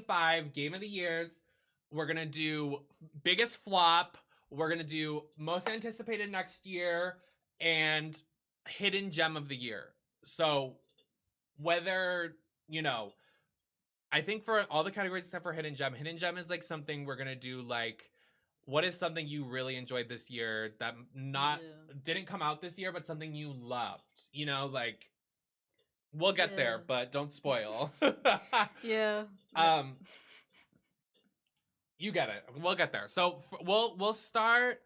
5 game of the years. We're gonna do biggest flop. We're gonna do most anticipated next year and hidden gem of the year. So whether, you know, I think for all the categories except for hidden gem is like something we're gonna do like what is something you really enjoyed this year that didn't come out this year, but something you loved? You know, like we'll get there, but don't spoil. Yeah. You get it. We'll get there. So we'll start.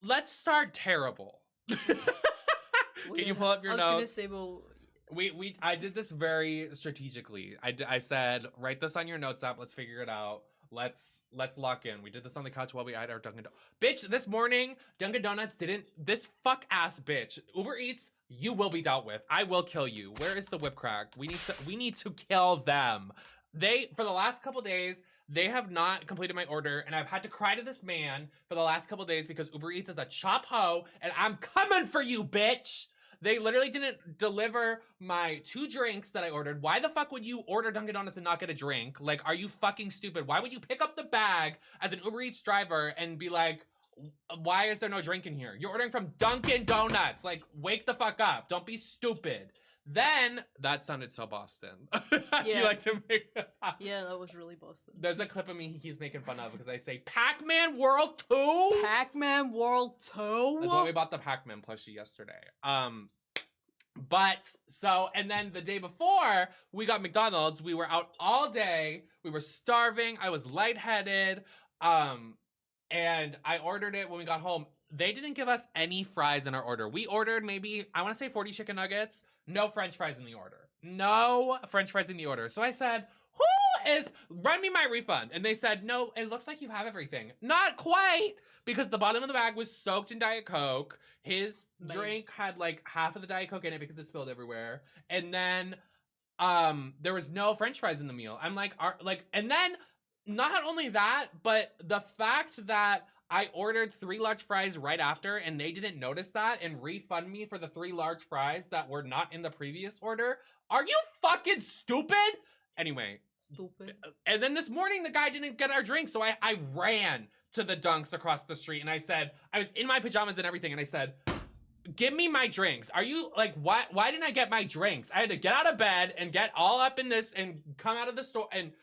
Let's start terrible. Can you pull up your notes? I was gonna say, I did this very strategically. I said, write this on your notes app. Let's figure it out. Let's lock in. We did this on the couch while we ate our Dunkin' Donuts. Bitch, this morning, Dunkin' Donuts didn't... This fuck-ass bitch. Uber Eats, you will be dealt with. I will kill you. Where is the whip crack? We need to kill them. For the last couple days, they have not completed my order, and I've had to cry to this man for the last couple days because Uber Eats is a chop hoe, and I'm coming for you, bitch! They literally didn't deliver my 2 drinks that I ordered. Why the fuck would you order Dunkin' Donuts and not get a drink? Like, are you fucking stupid? Why would you pick up the bag as an Uber Eats driver and be like, why is there no drink in here? You're ordering from Dunkin' Donuts. Like, wake the fuck up. Don't be stupid. Then, that sounded so Boston. Yeah. You like to make Yeah, that was really Boston. There's a clip of me he's making fun of because I say, Pac-Man World 2? Pac-Man World 2? That's why we bought the Pac-Man plushie yesterday. And then the day before, we got McDonald's. We were out all day. We were starving. I was lightheaded. And I ordered it when we got home. They didn't give us any fries in our order. We ordered maybe, I want to say 40 chicken nuggets. No French fries in the order. No French fries in the order. So I said, run me my refund. And they said, no, it looks like you have everything. Not quite, because the bottom of the bag was soaked in Diet Coke. His drink had like half of the Diet Coke in it because it spilled everywhere. And then there was no French fries in the meal. I'm like, and then not only that, but the fact that I ordered 3 large fries right after and they didn't notice that and refund me for the 3 large fries that were not in the previous order. Are you fucking stupid? Anyway. Stupid. And then this morning, the guy didn't get our drink. So I ran to the Dunks across the street and I said, I was in my pajamas and everything. And I said, give me my drinks. Are you like, why didn't I get my drinks? I had to get out of bed and get all up in this and come out of the store. And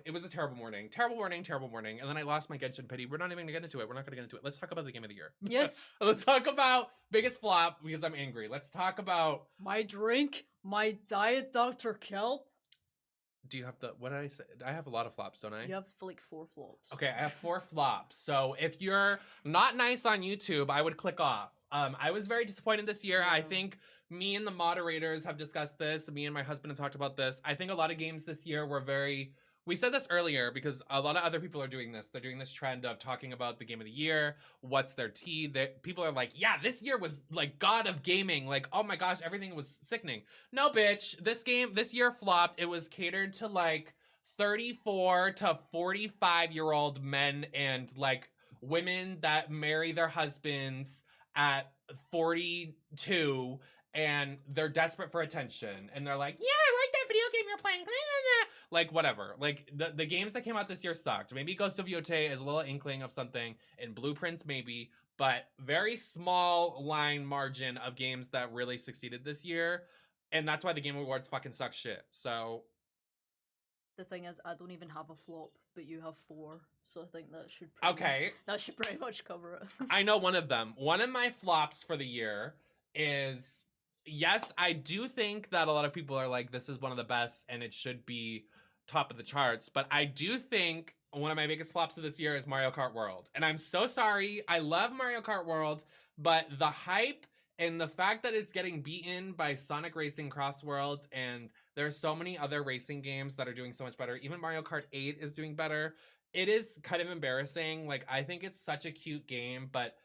it was a terrible morning. Terrible morning, terrible morning. And then I lost my Genshin pity. We're not even gonna get into it. We're not gonna get into it. Let's talk about the game of the year. Yes. Let's talk about biggest flop because I'm angry. Let's talk about my drink, my Diet Dr. Kelp. Do you have what did I say? I have a lot of flops, don't I? You have like 4 flops. Okay, I have 4 flops. So if you're not nice on YouTube, I would click off. I was very disappointed this year. Yeah. I think me and the moderators have discussed this. Me and my husband have talked about this. I think a lot of games this year were we said this earlier because a lot of other people are doing this. They're doing this trend of talking about the game of the year. What's their tea? People are like, yeah, this year was like God of gaming. Like, oh my gosh, everything was sickening. No, bitch. This year flopped. It was catered to like 34 to 45-year-old men and like women that marry their husbands at 42 and they're desperate for attention. And they're like, yeah, I like that video game you're playing. Like, whatever. Like, the games that came out this year sucked. Maybe Ghost of Yote is a little inkling of something. In Blueprints, maybe. But very small line margin of games that really succeeded this year. And that's why the Game Awards fucking suck shit. So... The thing is, I don't even have a flop, but you have 4. So I think that should pretty much cover it. I know one of them. One of my flops for the year is... Yes, I do think that a lot of people are like, this is one of the best and it should be top of the charts. But I do think one of my biggest flops of this year is Mario Kart World. And I'm so sorry. I love Mario Kart World, but the hype and the fact that it's getting beaten by Sonic Racing Cross Worlds, and there are so many other racing games that are doing so much better. Even Mario Kart 8 is doing better. It is kind of embarrassing. Like, I think it's such a cute game, but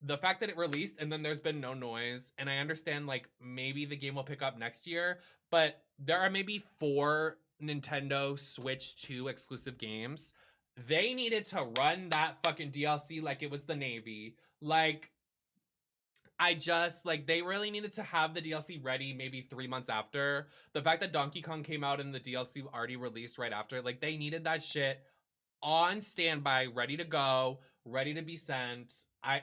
the fact that it released and then there's been no noise, and I understand like maybe the game will pick up next year, but there are maybe 4 Nintendo Switch 2 exclusive games. They needed to run that fucking DLC like it was the Navy. Like, I just, like, they really needed to have the DLC ready maybe 3 months after. The fact that Donkey Kong came out and the DLC already released right after, like, they needed that shit on standby, ready to go, ready to be sent.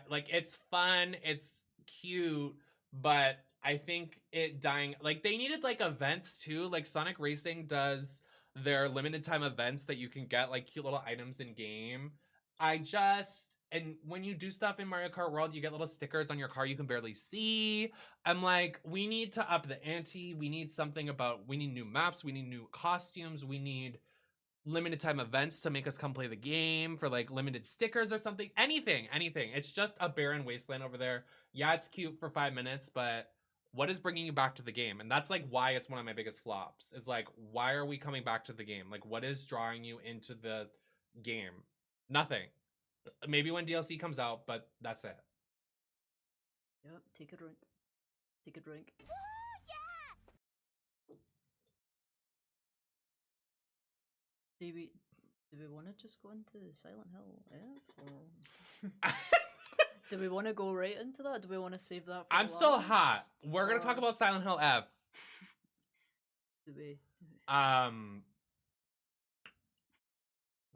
It's fun, it's cute, but I think it dying, like, they needed, like, events too. Like, Sonic Racing does their limited time events that you can get, like, cute little items in game. And when you do stuff in Mario Kart World, you get little stickers on your car you can barely see. I'm like, we need to up the ante. We need new maps, we need new costumes, we need limited time events to make us come play the game, for like limited stickers or something. Anything. It's just a barren wasteland over there. Yeah, it's cute for 5 minutes, but what is bringing you back to the game? And that's like why it's one of my biggest flops. Is like, why are we coming back to the game? Like, what is drawing you into the game? Nothing. Maybe when DLC comes out, but that's it. Yep, take a drink. Take a drink. Do we want to just go into Silent Hill F? Or... do we want to go right into that? Do we want to save that for I'm still hot. We're going to talk about Silent Hill F. Do we?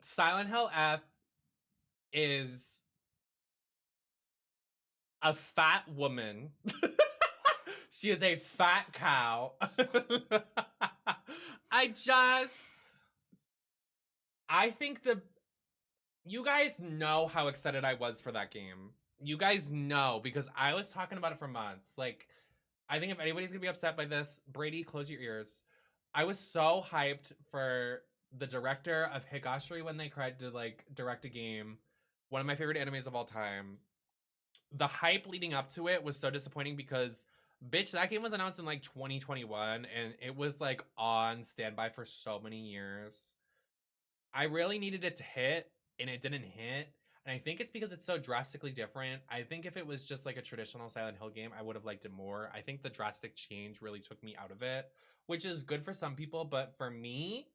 Silent Hill F is a fat woman. She is a fat cow. I think you guys know how excited I was for that game. You guys know, because I was talking about it for months. Like, I think if anybody's gonna be upset by this, Brady, close your ears. I was so hyped for the director of Higashiri when they tried to, like, direct a game. One of my favorite animes of all time. The hype leading up to it was so disappointing because, bitch, that game was announced in, like, 2021, and it was, like, on standby for so many years. I really needed it to hit, and it didn't hit. And I think it's because it's so drastically different. I think if it was just like a traditional Silent Hill game, I would have liked it more. I think the drastic change really took me out of it, which is good for some people, but for me,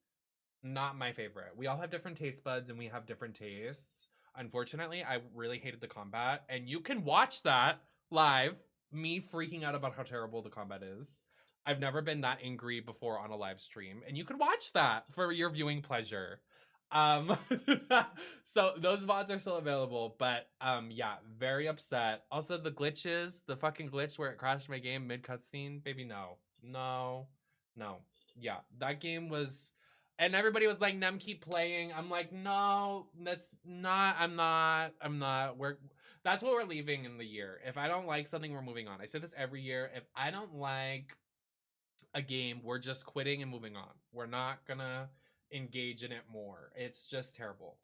not my favorite. We all have different taste buds and we have different tastes. Unfortunately, I really hated the combat, and you can watch that live, me freaking out about how terrible the combat is. I've never been that angry before on a live stream, and you can watch that for your viewing pleasure. So those VODs are still available, but yeah, very upset. Also, the glitches, the fucking glitch where it crashed my game mid cutscene, baby, no. Yeah, that game was, and everybody was like, Nem, keep playing. I'm like, no, that's not, I'm not. That's what we're leaving in the year. If I don't like something, we're moving on. I say this every year. If I don't like a game, we're just quitting and moving on. We're not gonna engage in it more. It's just terrible.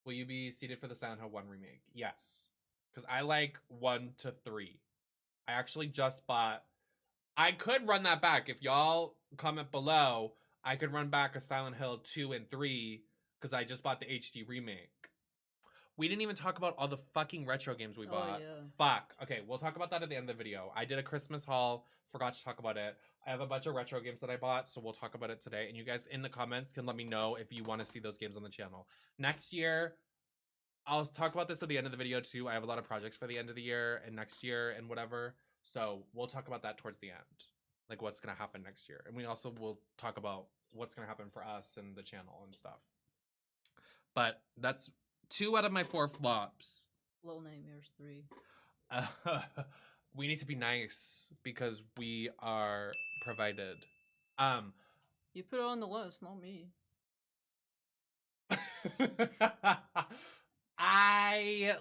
Will you be seated for the Silent Hill 1 remake? Yes. Because I like 1 to 3. I actually just bought... I could run that back. If y'all comment below, I could run back a Silent Hill 2 and 3 because I just bought the HD remake. We didn't even talk about all the fucking retro games we bought. Yeah. Fuck. Okay, we'll talk about that at the end of the video. I did a Christmas haul. Forgot to talk about it. I have a bunch of retro games that I bought, so we'll talk about it today. And you guys in the comments can let me know if you want to see those games on the channel. Next year, I'll talk about this at the end of the video too. I have a lot of projects for the end of the year and next year and whatever. So we'll talk about that towards the end. Like what's going to happen next year. And we also will talk about what's going to happen for us and the channel and stuff. But that's 2 out of my 4 flops. Little Nightmares 3. We need to be nice because we are provided. You put it on the list, not me.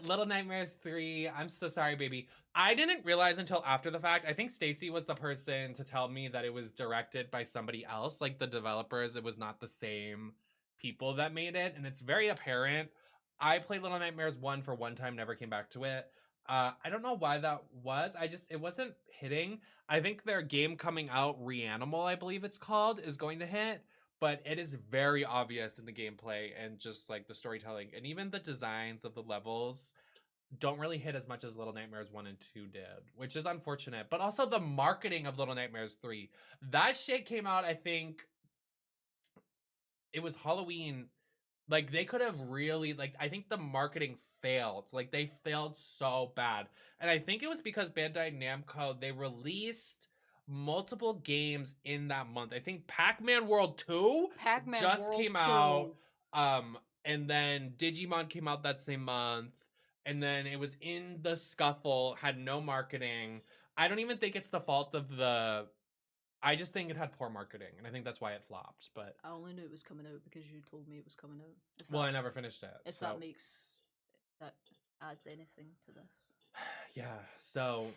Little Nightmares 3. I'm so sorry, baby. I didn't realize until after the fact. I think Stacy was the person to tell me that it was directed by somebody else. Like the developers, it was not the same people that made it. And it's very apparent. I played Little Nightmares 1 for one time, never came back to it. I don't know why that was. It wasn't hitting. I think their game coming out, Reanimal, I believe it's called, is going to hit. But it is very obvious in the gameplay and just like the storytelling. And even the designs of the levels don't really hit as much as Little Nightmares 1 and 2 did, which is unfortunate. But also the marketing of Little Nightmares 3. That shit came out, I think, it was Halloween Like they could have really like I think the marketing failed. Like they failed so bad. And I think it was because Bandai Namco they released multiple games in that month. I think Pac-Man World 2 Pac-Man just World came 2. out. And then Digimon came out that same month. And then it was in the scuffle, had no marketing. I don't even think it's the fault of the I just think it had poor marketing, and I think that's why it flopped. But I only knew it was coming out because you told me it was coming out. well, I never finished it. If so. that adds anything to this. Yeah, so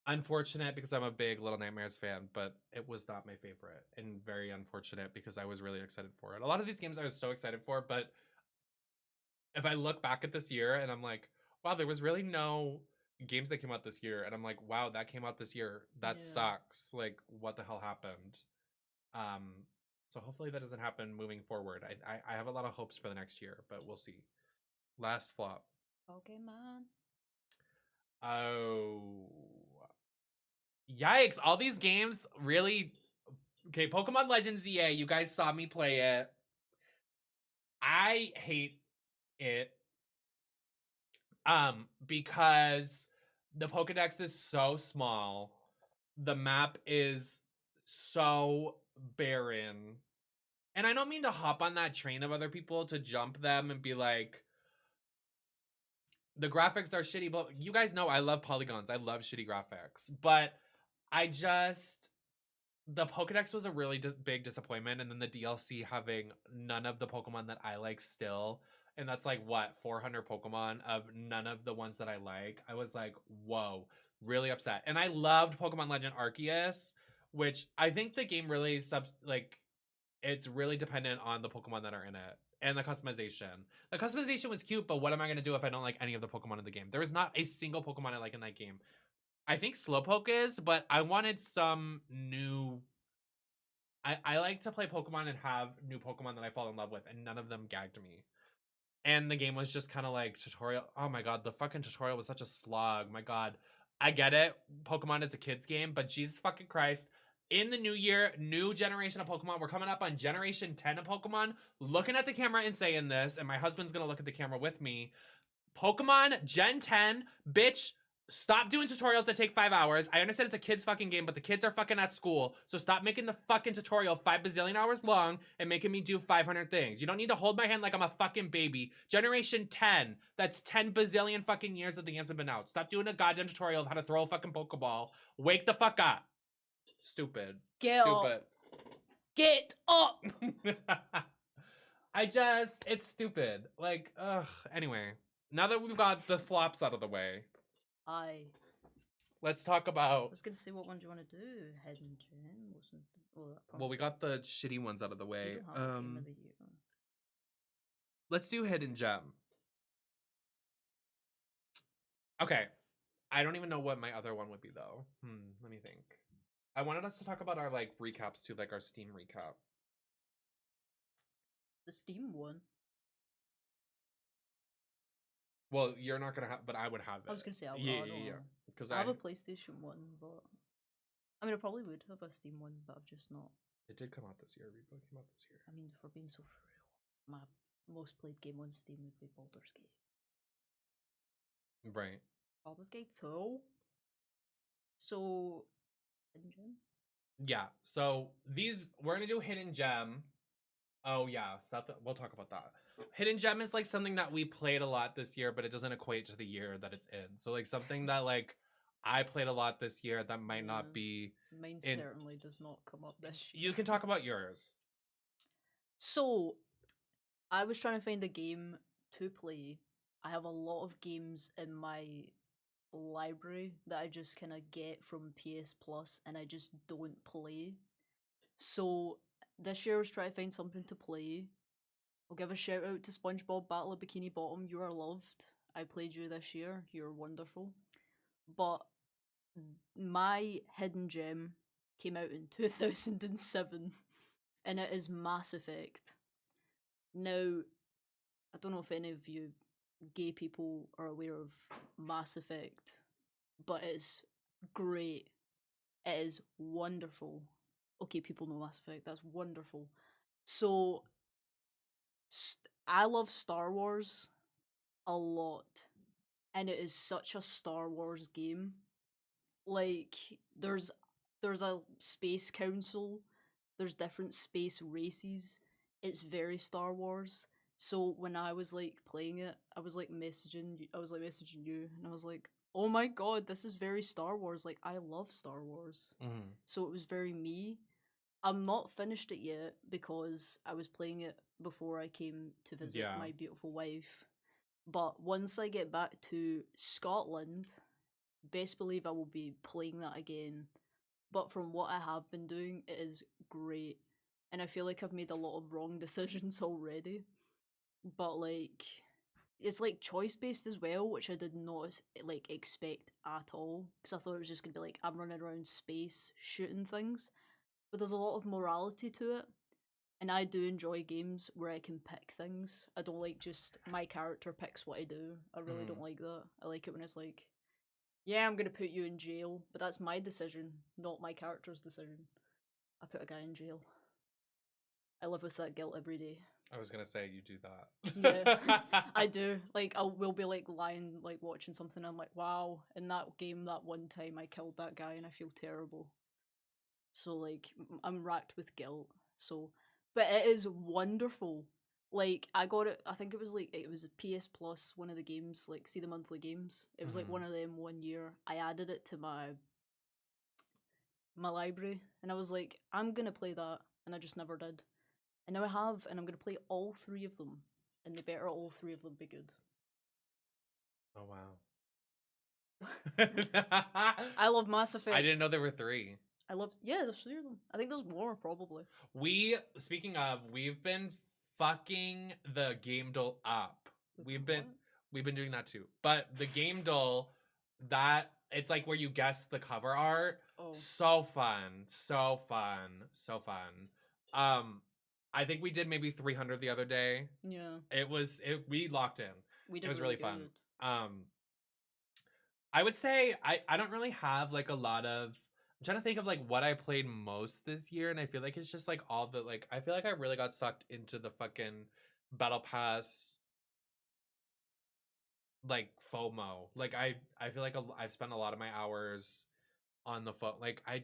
unfortunate because I'm a big Little Nightmares fan, but it was not my favorite, and very unfortunate because I was really excited for it. A lot of these games I was so excited for, but if I look back at this year and I'm like, wow, there was really no games that came out this year, and I'm like, wow, that came out this year. That sucks. Like, what the hell happened? So hopefully that doesn't happen moving forward. I have a lot of hopes for the next year, but we'll see. Last flop. Pokemon. Oh. Yikes. All these games really. Okay, Pokemon Legends EA, you guys saw me play it. I hate it. Because the Pokedex is so small. The map is so barren. And I don't mean to hop on that train of other people to jump them and be like, the graphics are shitty, but you guys know I love polygons. I love shitty graphics. But the Pokedex was a really big disappointment. And then the DLC having none of the Pokemon that I like still. And that's like, what, 400 Pokemon of none of the ones that I like. I was like, whoa, really upset. And I loved Pokemon Legend Arceus, which I think the game really it's really dependent on the Pokemon that are in it and the customization. The customization was cute, but what am I going to do if I don't like any of the Pokemon in the game? There is not a single Pokemon I like in that game. I think Slowpoke is, but I wanted some new... I like to play Pokemon and have new Pokemon that I fall in love with, and none of them gagged me. And the game was just kind of like tutorial. Oh my god, the fucking tutorial was such a slog. My god. I get it. Pokemon is a kid's game, but Jesus fucking Christ. In the new year, new generation of Pokemon. We're coming up on generation 10 of Pokemon. Looking at the camera and saying this, and my husband's gonna look at the camera with me. Pokemon Gen 10, bitch, stop doing tutorials that take 5 hours. I understand it's a kid's fucking game, but the kids are fucking at school. So stop making the fucking tutorial 5 bazillion hours long and making me do 500 things. You don't need to hold my hand like I'm a fucking baby. Generation 10, that's 10 bazillion fucking years that the games have been out. Stop doing a goddamn tutorial of how to throw a fucking Pokeball. Wake the fuck up. Stupid. Get Stupid. Get up! It's stupid. Like, ugh. Anyway, now that we've got the flops out of the way, let's talk about... I was going to say, what one do you want to do? Hidden Gem? Well, we got the shitty ones out of the way. We don't have a game of the year. Let's do Hidden Gem. Okay. I don't even know what my other one would be, though. Let me think. I wanted us to talk about our, like, recaps, too, like our Steam recap. The Steam one? Well, you're not gonna have, but I would have it. I was gonna say, yeah. Because I have a PlayStation 1, but... I mean, I probably would have a Steam one, but I've just not... It did come out this year. Replay came out this year. I mean, for being so real, my most played game on Steam would be Baldur's Gate. Right. Baldur's Gate 2? So... Hidden Gem? Yeah, so we're gonna do Hidden Gem. Oh yeah, we'll talk about that. Hidden Gem is like something that we played a lot this year, but it doesn't equate to the year that it's in. So like something that like I played a lot this year that might not be... Mine certainly does not come up this year. You can talk about yours. So, I was trying to find a game to play. I have a lot of games in my library that I just kind of get from PS Plus and I just don't play. So, this year I was trying to find something to play. I'll give a shout out to SpongeBob Battle of Bikini Bottom. You are loved. I played you this year. You're wonderful. But my Hidden Gem came out in 2007 and it is Mass Effect. Now, I don't know if any of you gay people are aware of Mass Effect, but it's great. It is wonderful. Okay, people know Mass Effect, that's wonderful. So, I love Star Wars a lot, and it is such a Star Wars game. Like there's there's a space council, there's different space races. It's very Star Wars. So when I was like playing it, I was like messaging you, and I was like, "Oh my god, this is very Star Wars. Like I love Star Wars." Mm-hmm. So it was very me. I'm not finished it yet because I was playing it before I came to visit Yeah. my beautiful wife. But once I get back to Scotland, best believe I will be playing that again. But from what I have been doing, it is great. And I feel like I've made a lot of wrong decisions already. But like it's like choice based as well, which I did not like expect at all. Because I thought it was just gonna be like I'm running around space shooting things. But there's a lot of morality to it. And I do enjoy games where I can pick things. I don't like just my character picks what I do. I really Mm-hmm. don't like that. I like it when it's like, yeah, I'm gonna put you in jail, but that's my decision, not my character's decision. I put a guy in jail. I live with that guilt every day. I was gonna say you do Yeah, that. I do. Like, I will be like lying, like watching something. And I'm like, wow, in that game, that one time I killed that guy, and I feel terrible. So like, I'm racked with guilt. So, but it is wonderful. Like, I got it. I think it was a PS Plus, one of the games. Like, see the monthly games. It was like Mm-hmm. one of them one year. I added it to my library, and I was like, I'm gonna play that, and I just never did. And now I have, and I'm gonna play all three of them, and they better all three of them be good. Oh wow. I love Mass Effect. I didn't know there were 3. I love, yeah, there's three of them. I think there's more probably. Speaking of, we've been fucking the game dull up. We've been What? we've been doing that too. But the game dull, that it's like where you guess the cover art. Oh, So fun. So fun. So fun. I think we did maybe 300 the other day. yeah, We locked in. we It did was really really fun. good. I would say I don't really have like a lot of. I'm trying to think of like what I played most this year, and I feel like it's just like all the like. I feel like I really got sucked into the fucking battle pass like FOMO. Like I feel like I've spent a lot of my hours on the phone. Like I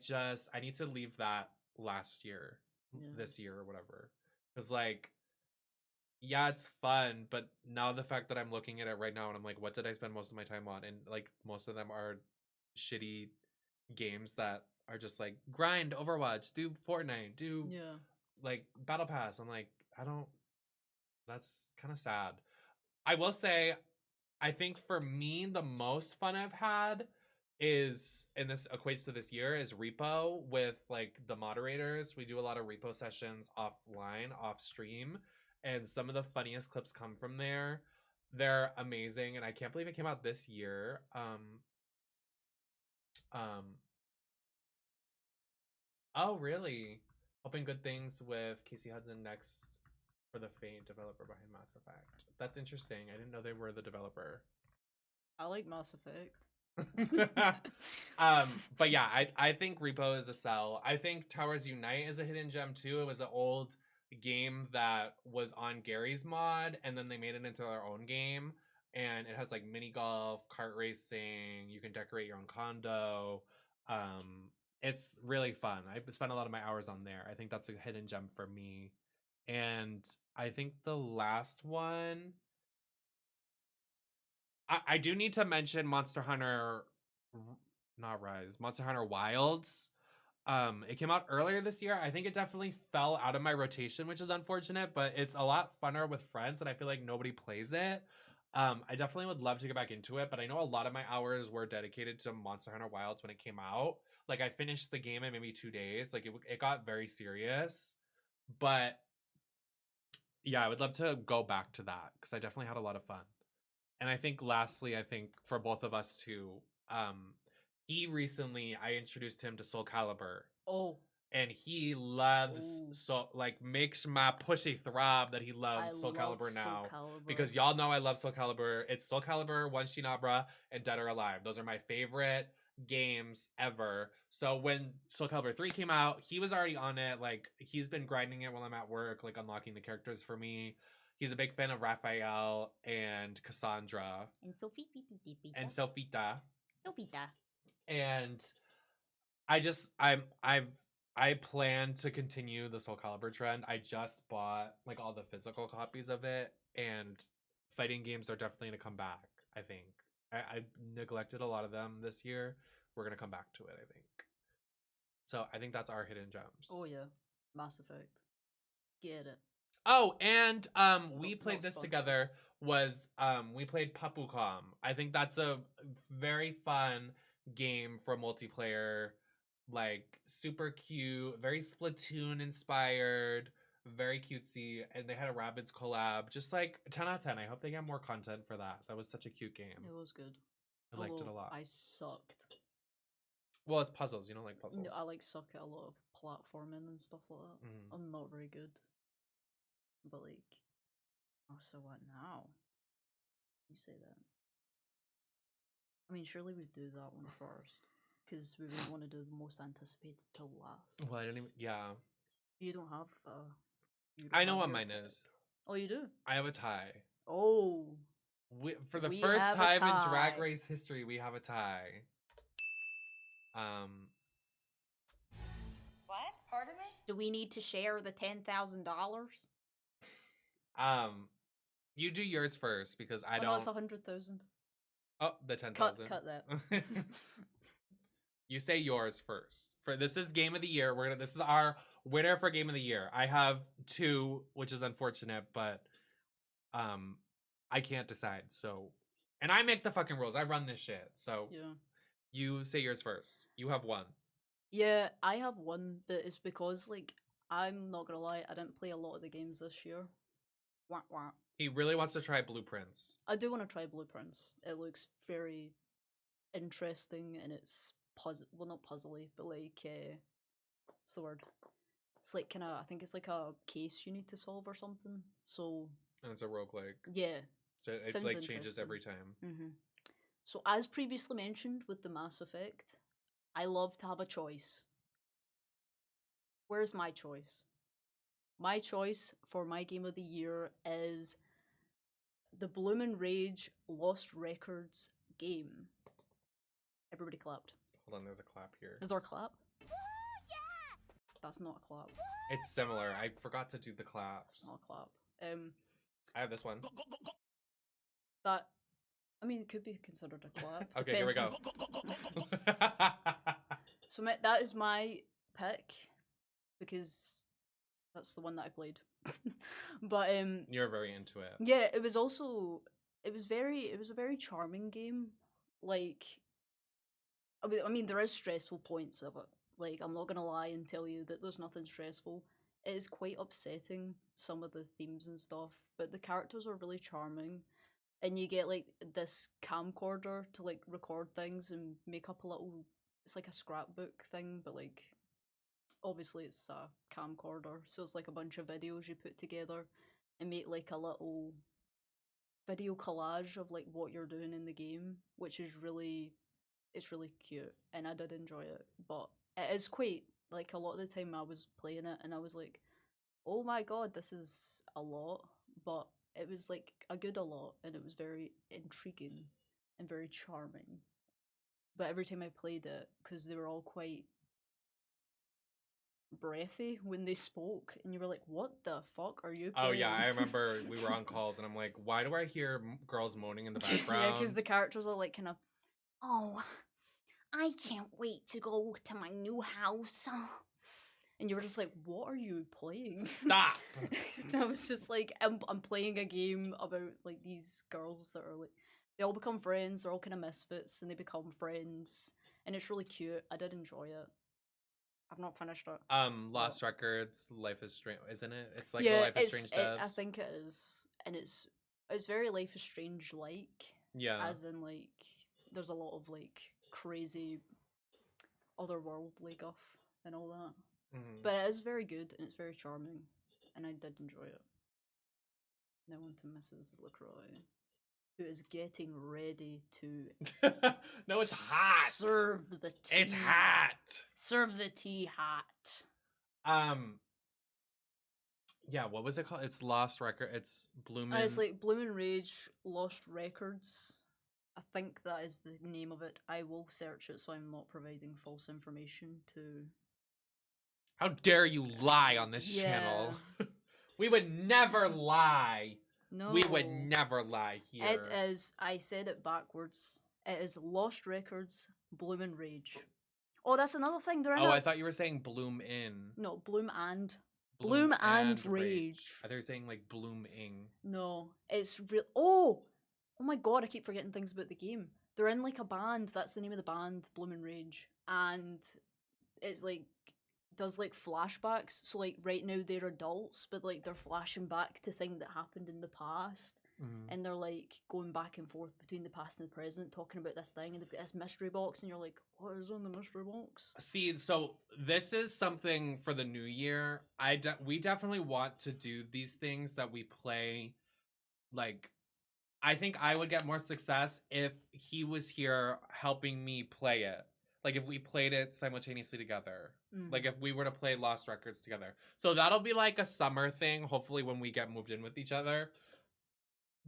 need to leave that last year, Yeah, this year or whatever, because like yeah, it's fun, but now the fact that I'm looking at it right now and I'm like, what did I spend most of my time on? And like most of them are shitty games that are just like grind Overwatch, do Fortnite, do yeah, like Battle Pass. I'm like, I don't. That's kind of sad. I will say, I think for me, the most fun I've had is, and this equates to this year, is repo with like the moderators. We do a lot of repo sessions offline, off stream, and some of the funniest clips come from there. They're amazing, and I can't believe it came out this year. Um, oh really? Hoping good things with Casey Hudson next for the Faint, developer behind Mass Effect. That's interesting. I didn't know they were the developer. I like Mass Effect. But yeah, I think Repo is a sell. I think Towers Unite is a hidden gem too. It was an old game that was on Gary's mod, and then they made it into their own game. And it has like mini golf, kart racing. You can decorate your own condo. It's really fun. I spent a lot of my hours on there. I think that's a hidden gem for me. And I think the last one, I do need to mention Monster Hunter, not Rise, Monster Hunter Wilds. It came out earlier this year. I think it definitely fell out of my rotation, which is unfortunate, but it's a lot funner with friends, and I feel like nobody plays it. I definitely would love to get back into it, but I know a lot of my hours were dedicated to Monster Hunter Wilds when it came out. Like I finished the game in maybe 2 days. Like it got very serious, but yeah, I would love to go back to that because I definitely had a lot of fun. And I think lastly, I think for both of us too, he recently I introduced him to Soul Calibur. Oh, And he loves oh, so like makes my pushy throb that he I loves Soul love Calibur Soul now. Calibur. Because y'all know I love Soul Calibur. It's Soul Calibur, One Shinabra, and Dead or Alive. Those are my favorite games ever. So when Soul Calibur 3 came out, he was already on it. Like he's been grinding it while I'm at work, like unlocking the characters for me. He's a big fan of Raphael and Cassandra And Sophie, and Sophita. Sophita. And I plan to continue the Soul Calibur trend. I just bought like all the physical copies of it, and fighting games are definitely gonna come back. I think I neglected a lot of them this year. We're gonna come back to it, I think. So I think that's our hidden gems. Oh yeah, Mass Effect. Get it. Oh, and we Not played this sponsored. together. Was we played Papucom. I think that's a very fun game for multiplayer. Like super cute, very Splatoon inspired, very cutesy, and they had a Rabbids collab. Just like 10 out of 10. I hope they get more content for that. That was such a cute game. It was good. I liked it a lot. I sucked. Well, it's puzzles. You don't like puzzles. No, I like suck at a lot of platforming and stuff like that. Mhm. I'm not very good. But like, oh, so what now? You say that. I mean, surely we'd do that one first, because we would want to do the most anticipated till last. Well, I didn't even. Yeah. You don't have. I know what mine is. Oh, you do. I have a tie. Oh. For the We first have a time in Drag tie. Race history, we have a tie. What? Pardon me? Do we need to share the $10,000? You do yours first because I Oh, don't. no, it's 100,000. Oh, the 10,000. Cut that. You say yours first. For this is game of the year. This is our winner for game of the year. I have 2, which is unfortunate, but I can't decide. So, and I make the fucking rules. I run this shit. So Yeah. you say yours first. You have 1. Yeah, I have one, but it's because, like, I'm not gonna lie, I didn't play a lot of the games this year. Wah, wah. He really wants to try Blueprints. I do want to try Blueprints. It looks very interesting, and it's well, not puzzly, but like, what's the word? It's like kind of, I think it's like a case you need to solve or something. So And it's a roguelike. yeah, So it sounds like changes interesting. every time. Mm-hmm. So as previously mentioned with the Mass Effect, I love to have a choice. Where's my choice? My choice for my game of the year is the Bloomin' Rage Lost Records game. Everybody clapped. Hold on, there's a clap here. Is there a clap? That's not a clap. It's similar. I forgot to do the claps. It's not a clap. I have this one. That, I mean, it could be considered a clap. Okay, here we go. So that is my pick because that's the one that I played. But You're very into it. yeah, it was a very charming game. Like, I mean, there is stressful points of it. Like, I'm not gonna lie and tell you that there's nothing stressful. It is quite upsetting, some of the themes and stuff, but the characters are really charming. And you get, like, this camcorder to, like, record things and make up a little... It's like a scrapbook thing, but, like, obviously it's a camcorder, so it's like a bunch of videos you put together and make, like, a little video collage of, like, what you're doing in the game, which is really... It's really cute, and I did enjoy it, but it is quite... Like, a lot of the time I was playing it, and I was like, oh my god, this is a lot, but it was like a good a lot, and it was very intriguing and very charming. But every time I played it, because they were all quite breathy when they spoke, and you were like, what the fuck are you playing? Oh yeah, I remember we were on calls and I'm like, why do I hear girls moaning in the background? Yeah, because the characters are like kind of, oh, I can't wait to go to my new house. And you were just like, what are you playing? Stop! And I was just like, I'm playing a game about, like, these girls that are, like, they all become friends, they're all kind of misfits, and they become friends. And it's really cute. I did enjoy it. I've not finished it. Lost Records, Life is Strange, isn't it? It's like yeah, the Life is Strange devs. I think it is. And it's very Life is Strange-like. Yeah. As in, like, there's a lot of, like, crazy otherworldly guff and all that. Mm-hmm. But it is very good and it's very charming, and I did enjoy it. Now on to Mrs. LaCroix, who is getting ready to No, it's hot. Serve the tea. It's hot. Serve the tea hot. Yeah, what was it called? It's Lost Record. It's Bloomin'. It's like Bloomin' Rage Lost Records. I think that is the name of it. I will search it so I'm not providing false information to. How dare you lie on this channel? We would never lie. No. We would never lie here. It is, I said it backwards. It is Lost Records Bloomin' Rage. Oh, that's another thing. I thought you were saying Bloom In. No, Bloom and Rage. I thought you were saying like Blooming. No, it's real. Oh my god! I keep forgetting things about the game. They're in like a band. That's the name of the band, Bloomin' Rage, and it's like does like flashbacks. So like right now they're adults, but like they're flashing back to things that happened in the past, and they're like going back and forth between the past and the present, talking about this thing, and they've got this mystery box, and you're like, what is on the mystery box? See, so this is something for the new year. We definitely want to do these things that we play. Like, I think I would get more success if he was here helping me play it. Like if we played it simultaneously together. Like if we were to play Lost Records together. So that'll be like a summer thing, hopefully when we get moved in with each other.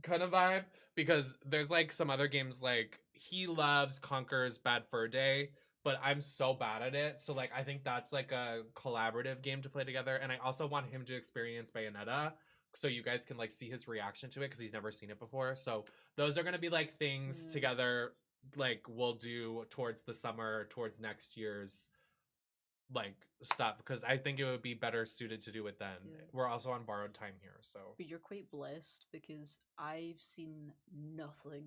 Kind of vibe. Because there's like some other games like he loves Conker's Bad Fur Day, but I'm so bad at it. So like I think that's like a collaborative game to play together. And I also want him to experience Bayonetta, so you guys can like see his reaction to it because he's never seen it before. So those are gonna be like things together like we'll do towards the summer, towards next year's like stuff, because I think it would be better suited to do it then. We're also on borrowed time here, so. But you're quite blessed because I've seen nothing.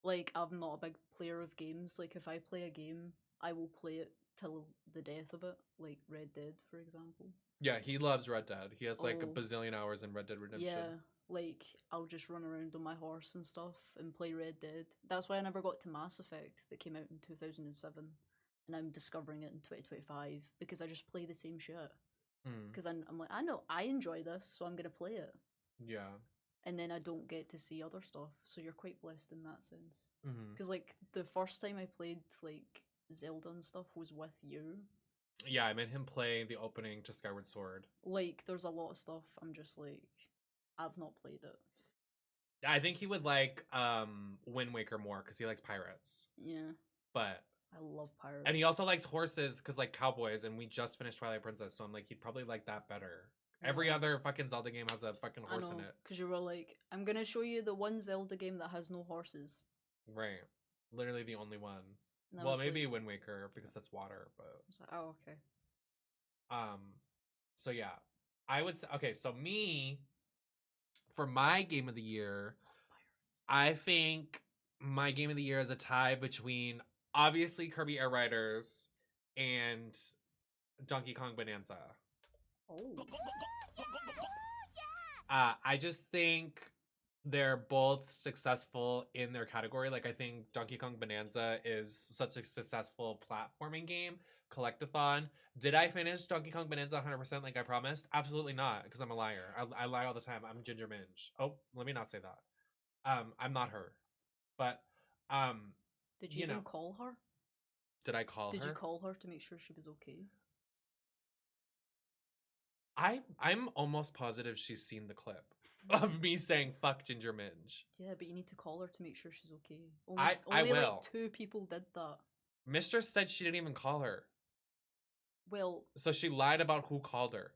Like, I'm not a big player of games. Like, if I play a game, I will play it till the death of it. Like Red Dead, for example. Yeah, he loves Red Dead. He has like a bazillion hours in Red Dead Redemption. Yeah, like I'll just run around on my horse and stuff and play Red Dead. That's why I never got to Mass Effect that came out in 2007, and I'm discovering it in 2025 because I just play the same shit. Because I'm like, I know I enjoy this, so I'm gonna play it. Yeah. And then I don't get to see other stuff, so you're quite blessed in that sense. Because like the first time I played like Zelda and stuff was with you. Yeah, I made him play the opening to Skyward Sword. Like, there's a lot of stuff I'm just like, I've not played it. I think he would like Wind Waker more because he likes pirates. Yeah. But I love pirates. And he also likes horses because like cowboys, and we just finished Twilight Princess, so I'm like, he'd probably like that better. Yeah. Every other fucking Zelda game has a fucking horse in it. Because you were like, I'm gonna show you the one Zelda game that has no horses. Right. Literally the only one. And well, maybe like, Wind Waker because that's water, but I was like, oh, okay. So yeah, I would say, okay, so me, for my game of the year, I think my game of the year is a tie between obviously Kirby Air Riders and Donkey Kong Bonanza. Oh. I just think they're both successful in their category. Like, I think Donkey Kong Bonanza is such a successful platforming game, collectathon. Did I finish Donkey Kong Bonanza 100% like I promised? Absolutely not, because I'm a liar. I lie all the time. I'm Ginger Minge. Oh, let me not say that. I'm not her. But, Did you even call her? Did I call her? Did you call her to make sure she was okay? I'm almost positive she's seen the clip of me saying fuck Ginger Minge. Yeah, but you need to call her to make sure she's okay. I will. Like 2 people did that. Mistress said she didn't even call her. Well, so she lied about who called her.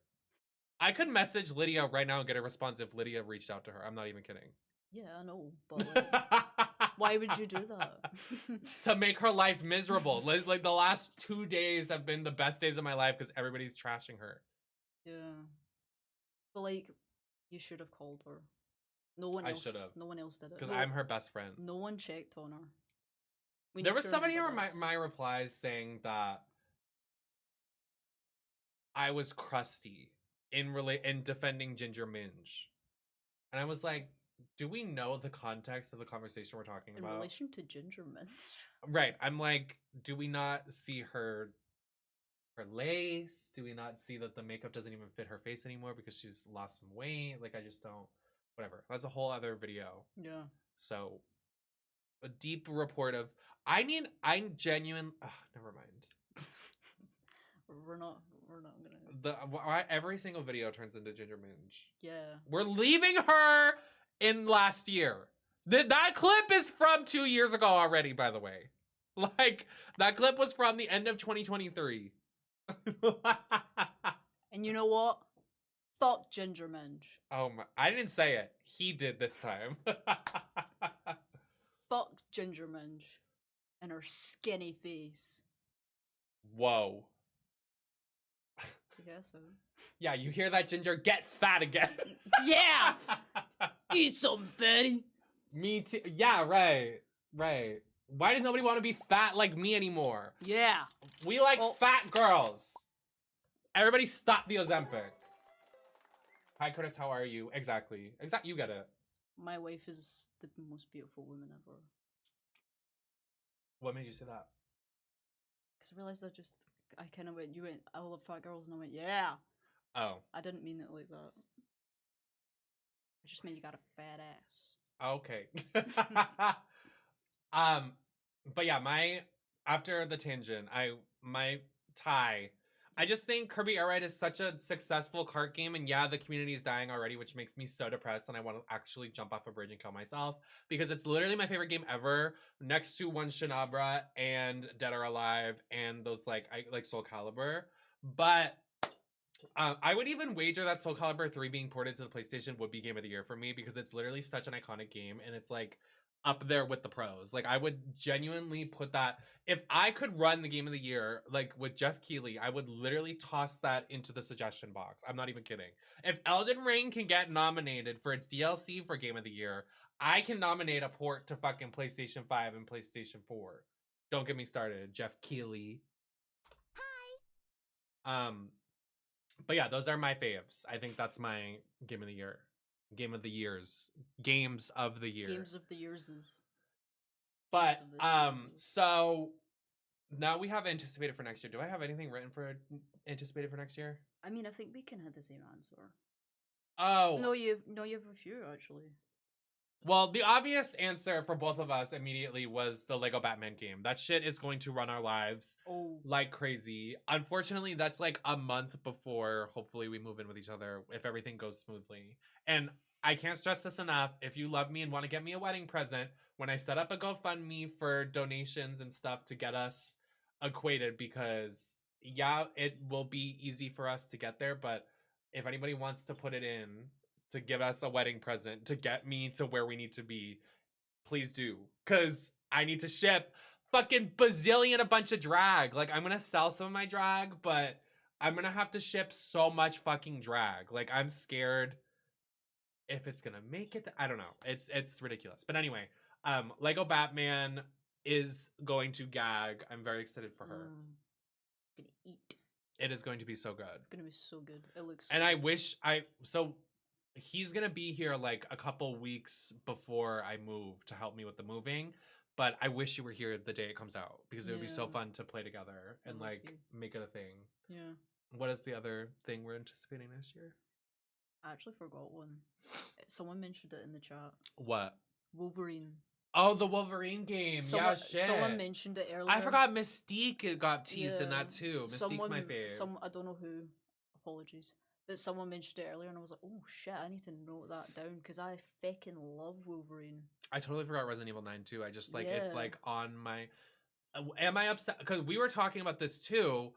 I could message Lydia right now and get a response if Lydia reached out to her. I'm not even kidding. Yeah, I know, but like, why would you do that? To make her life miserable. Like the last 2 days have been the best days of my life because everybody's trashing her. Yeah, but like, you should have called her. No one else. I should have. No one else did it. Because I'm her best friend. No one checked on her. There was somebody in my replies saying that I was crusty in defending Ginger Minge, and I was like, do we know the context of the conversation we're talking about? In relation to Ginger Minge. Right. I'm like, do we not see her lace? Do we not see that the makeup doesn't even fit her face anymore because she's lost some weight? Like, I just don't. Whatever. That's a whole other video. Yeah. So, a deep report of. I mean, I'm genuine. Never mind. We're we're not gonna. Every single video turns into Ginger Minge. Yeah. We're leaving her in last year. That clip is from 2 years ago already, by the way. Like, that clip was from the end of 2023. And you know what? Fuck Ginger Minge. Oh my, I didn't say it. He did this time. Fuck Ginger Minge. And her skinny face. Whoa. I guess so. Yeah, you hear that, Ginger? Get fat again. Yeah! Eat something, fatty. Me too. Yeah, right. Right. Why does nobody want to be fat like me anymore? Yeah. We like fat girls. Everybody stop the Ozempic. Hi, Curtis. How are you? Exactly. You get it. My wife is the most beautiful woman ever. What made you say that? Because I realized I kind of went, you went, I love fat girls, and I went, yeah. Oh. I didn't mean it like that. I just meant you got a fat ass. Okay. But yeah, after the tangent, my tie. I just think Kirby Air Ride is such a successful cart game, and yeah, the community is dying already, which makes me so depressed, and I want to actually jump off a bridge and kill myself, because it's literally my favorite game ever, next to One Shinabra and Dead or Alive and those like Soul Calibur. But I would even wager that Soul Calibur 3 being ported to the PlayStation would be Game of the Year for me, because it's literally such an iconic game, and it's like up there with the pros. Like, I would genuinely put that, if I could run the Game of the Year like with Jeff Keighley, I would literally toss that into the suggestion box. I'm not even kidding. If Elden Ring can get nominated for its DLC for Game of the Year, I can nominate a port to fucking PlayStation 5 and PlayStation 4. Don't get me started, Jeff Keighley. Hi. But yeah, those are my faves. I think that's my Game of the Year. Game of the Years. Games of the Year. Games of the Years is. But so now we have anticipated for next year. Do I have anything written for anticipated for next year? I mean, I think we can have the same answer. Oh. No, you have a few actually. Well, the obvious answer for both of us immediately was the Lego Batman game. That shit is going to run our lives like crazy. Unfortunately, that's like a month before hopefully we move in with each other, if everything goes smoothly. And I can't stress this enough. If you love me and want to get me a wedding present, when I set up a GoFundMe for donations and stuff to get us acquainted, because yeah, it will be easy for us to get there, but if anybody wants to put it in to give us a wedding present to get me to where we need to be, please do. Because I need to ship fucking bazillion a bunch of drag. Like, I'm going to sell some of my drag, but I'm going to have to ship so much fucking drag. Like, I'm scared if it's going to make it. I don't know. It's ridiculous. But anyway, Lego Batman is going to gag. I'm very excited for her. Gonna eat. It is going to be so good. It's going to be so good. It looks so and good. I wish so he's gonna be here like a couple weeks before I move to help me with the moving, but I wish you were here the day it comes out, because it would be so fun to play together and like make it a thing. Yeah. What is the other thing we're anticipating next year? I actually forgot one. Someone mentioned it in the chat. What? Wolverine. Oh, the Wolverine game. Yeah, shit. Someone mentioned it earlier. I forgot Mystique got teased in that too. Mystique's my fave. I don't know who. Apologies. But someone mentioned it earlier and I was like, oh shit, I need to note that down, because I fucking love Wolverine. I totally forgot Resident Evil 9 too. I just like, it's like on my... Am I upset? Because we were talking about this too.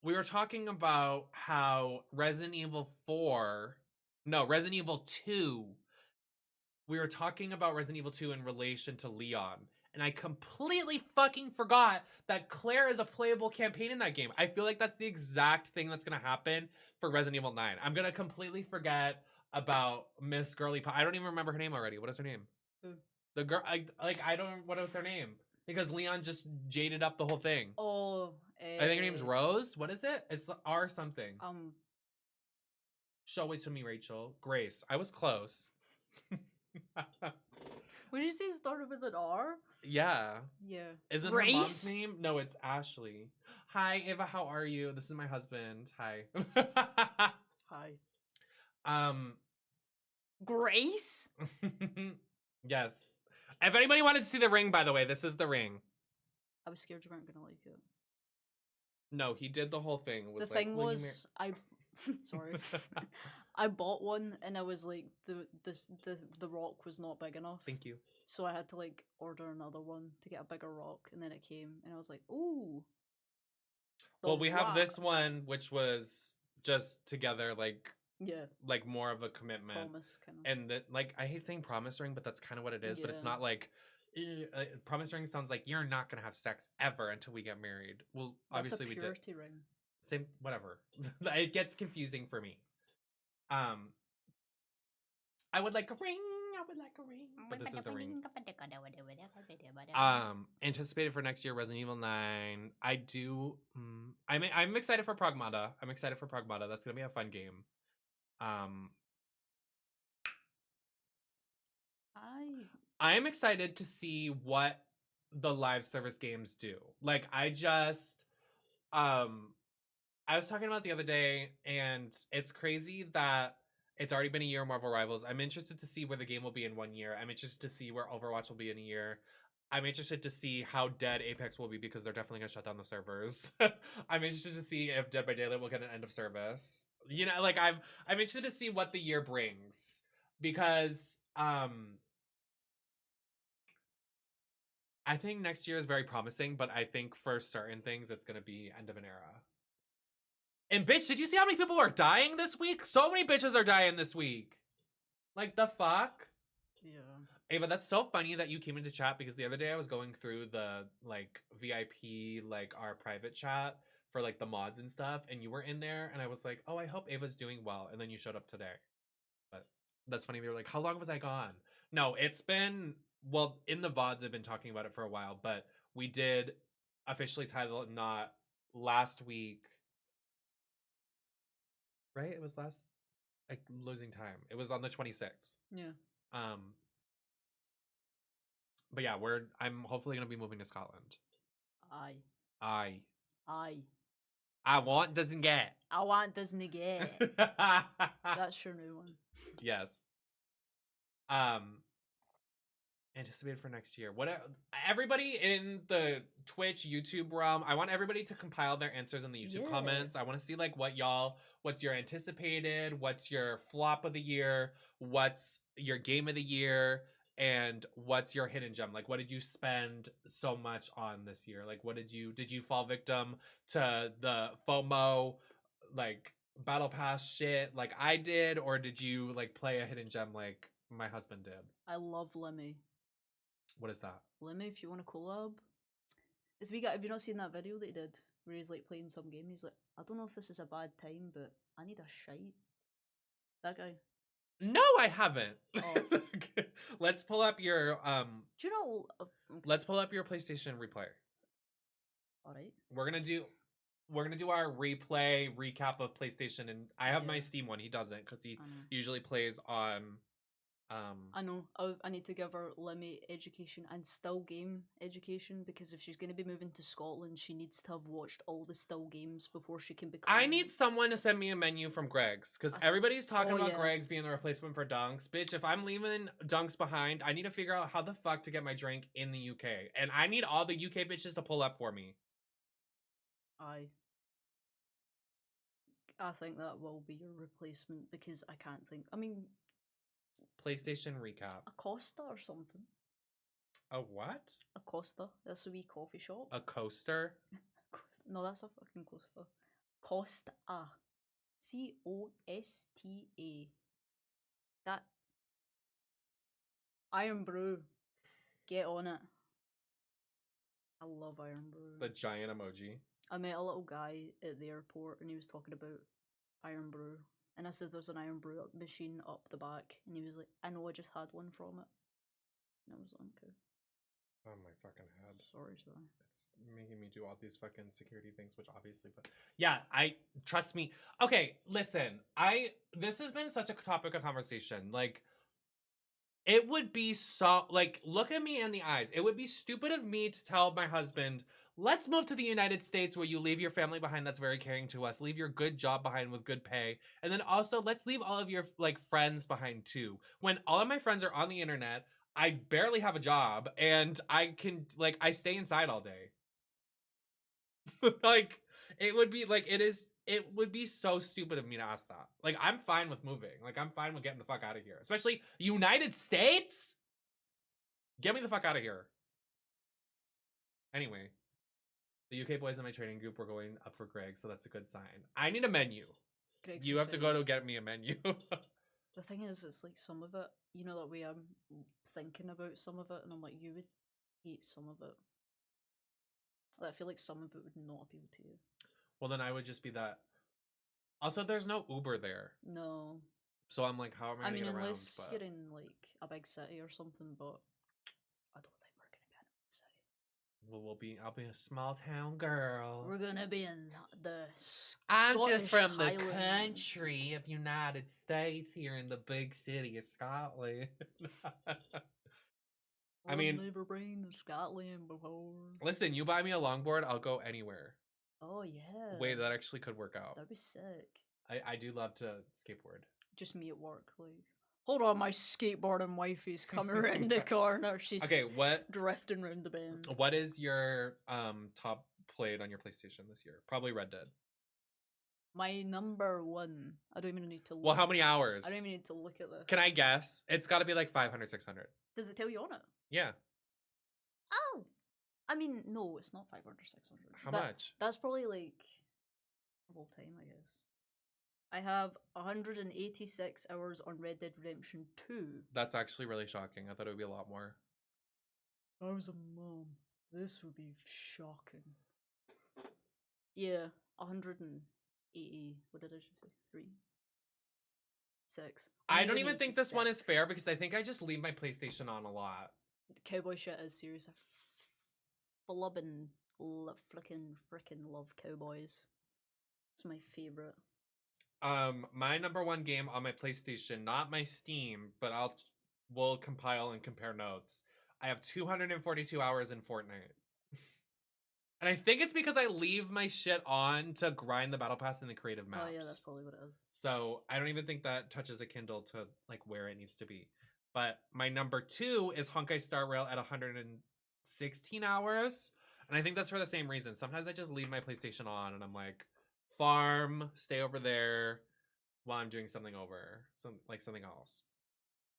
We were talking about how Resident Evil 2... We were talking about Resident Evil 2 in relation to Leon. And I completely fucking forgot that Claire is a playable campaign in that game. I feel like that's the exact thing that's going to happen for Resident Evil 9. I'm going to completely forget about Miss Girly Pop. I don't even remember her name already. What is her name? Who? The girl, what is her name? Because Leon just jaded up the whole thing. Oh. I think her name's Rose. What is it? It's R something. Show it to me, Rachel. Grace. I was close. What did you say it started with an R? Yeah. Yeah. Isn't her mom's name? No, it's Ashley. Hi, Ava, how are you? This is my husband. Hi. Hi. Grace? Yes. If anybody wanted to see the ring, by the way, this is the ring. I was scared you weren't gonna like it. No, he did the whole thing. It The was like, thing will you was, I sorry, I bought one and I was like, the rock was not big enough, Thank you. so I had to like order another one to get a bigger rock, and then it came, and I was like, ooh. Well, we have rock. this one, which was just together, Yeah, like more of a commitment. promise kind of. And that, like, I hate saying promise ring, but that's kind of what it is. But it's Yeah. not like promise ring sounds like you're not gonna have sex ever until we get married. Well, That's obviously a we did. purity ring. Same, whatever. It gets confusing for me. I would like a ring. I would like a ring. But this is the ring. Anticipated for next year, Resident Evil 9. I do. I'm excited for Pragmata. I'm excited for Pragmata. That's gonna be a fun game. I'm excited to see what the live service games do. Like, I was talking about the other day, and it's crazy that it's already been a year of Marvel Rivals. I'm interested to see where the game will be in 1 year. I'm interested to see where Overwatch will be in a year. I'm interested to see how dead Apex will be because they're definitely going to shut down the servers. I'm interested to see if Dead by Daylight will get an end of service. You know, like I'm interested to see what the year brings because I think next year is very promising, but I think for certain things it's going to be end of an era. And bitch, did you see how many people are dying this week? So many bitches are dying this week. Like, the fuck? Yeah. Ava, that's so funny that you came into chat because the other day I was going through the, like, VIP, like, our private chat for, like, the mods and stuff, and you were in there, and I was like, oh, I hope Ava's doing well, and then you showed up today. But that's funny. They were like, how long was I gone? No, it's been, well, in the VODs, I've been talking about it for a while, but we did officially title it not last week. Right? It was last, like, losing time. It was on the 26th. Yeah. But yeah, I'm hopefully gonna be moving to Scotland. Aye. I Aye. want doesn't get. I want doesn't get. That's your new one. Yes. Anticipated for next year. Everybody in the Twitch, YouTube realm, I want everybody to compile their answers in the YouTube comments. I want to see like what's your anticipated, what's your flop of the year, what's your game of the year, and what's your hidden gem. Like, what did you spend so much on this year? Like, did you fall victim to the FOMO, like battle pass shit like I did, or did you like play a hidden gem like my husband did? I love Lemmy. What is that? Lemmy, if you want a collab. Have you not seen that video that he did where he's like playing some game? He's like, I don't know if this is a bad time, but I need a shite. That guy. No, I haven't. Oh. Let's pull up your Do you know? Okay. Let's pull up your PlayStation replay. All right. We're gonna do our replay recap of PlayStation, and I have my Steam one. He doesn't because he usually plays on. I know. I need to give her Lemmy education and still game education because if she's going to be moving to Scotland, she needs to have watched all the still games before she can become. I need someone to send me a menu from Greg's because everybody's talking about Greg's being the replacement for Dunks. Bitch, if I'm leaving Dunks behind, I need to figure out how the fuck to get my drink in the UK, and I need all the UK bitches to pull up for me. I think that will be your replacement because I can't think. I mean. PlayStation recap. A Costa or something. A what? A Costa. That's a wee coffee shop. A coaster? No, that's a fucking Costa. Costa. Costa. That. Iron Brew. Get on it. I love Iron Brew. The giant emoji. I met a little guy at the airport and he was talking about Iron Brew. And I said, there's an Iron Brew machine up the back. And he was like, I know, I just had one from it. And I was like, okay. Oh, my fucking head. Sorry. It's making me do all these fucking security things, which obviously, but yeah, trust me. Okay, listen, this has been such a topic of conversation. Like, it would be so, like, look at me in the eyes. It would be stupid of me to tell my husband, let's move to the United States where you leave your family behind that's very caring to us. Leave your good job behind with good pay. And then also, let's leave all of your, like, friends behind, too. When all of my friends are on the internet, I barely have a job, and I can, like, I stay inside all day. Like, It would be like it would be so stupid of me to ask that. Like I'm fine with moving. Like I'm fine with getting the fuck out of here. Especially United States? Get me the fuck out of here. Anyway, the UK boys in my training group were going up for Greg, so that's a good sign. I need a menu. Greg's You is have to go very- to get me a menu. The thing is, it's like some of it, you know, that way I'm thinking about some of it, and I'm like, you would eat some of it. Like, I feel like some of it would not appeal to you. Well, then I would just be that. Also, there's no Uber there. No. So I'm like, how am I I gonna mean, get around? unless But you're in, like, a big city or something, but I don't think we're gonna be in a big city. I'll be a small town girl. We're gonna be in the I'm just Scottish from the Highlands. country of United States here in the big city of Scotland. I mean- I've never been to Scotland before. Listen, you buy me a longboard, I'll go anywhere. Oh yeah. Wait, that actually could work out. That'd be sick. I do love to skateboard. Just me at work, like, hold on, my skateboarding wifey's coming around the corner. She's Okay, drifting round the bend. what is your top played on your PlayStation this year? Probably Red Dead. My number one. I don't even need to look. Well, how many hours? I don't even need to look at this. Can I guess? It's got to be like 500, 600. Does it tell you on it? Yeah. Oh! I mean, no, it's not 500, 600. How much? That's probably like of all time, I guess. I have 186 hours on Red Dead Redemption 2. That's actually really shocking. I thought it would be a lot more. I was a mom. This would be shocking. Yeah, 180. What did I just say? 3? 6. I don't even think this one is 186. fair because I think I just leave my PlayStation on a lot. Cowboy shit is serious. I flippin' frickin' love cowboys. It's my favorite. My number one game on my PlayStation, not my Steam, but we'll compile and compare notes. I have 242 hours in Fortnite. And I think it's because I leave my shit on to grind the battle pass in the creative maps. Oh yeah, that's probably what it is. So I don't even think that touches a Kindle to like where it needs to be. But my number 2 is Honkai Star Rail at 116 hours. And I think that's for the same reason. Sometimes I just leave my PlayStation on and I'm like, farm, stay over there while I'm doing something something else.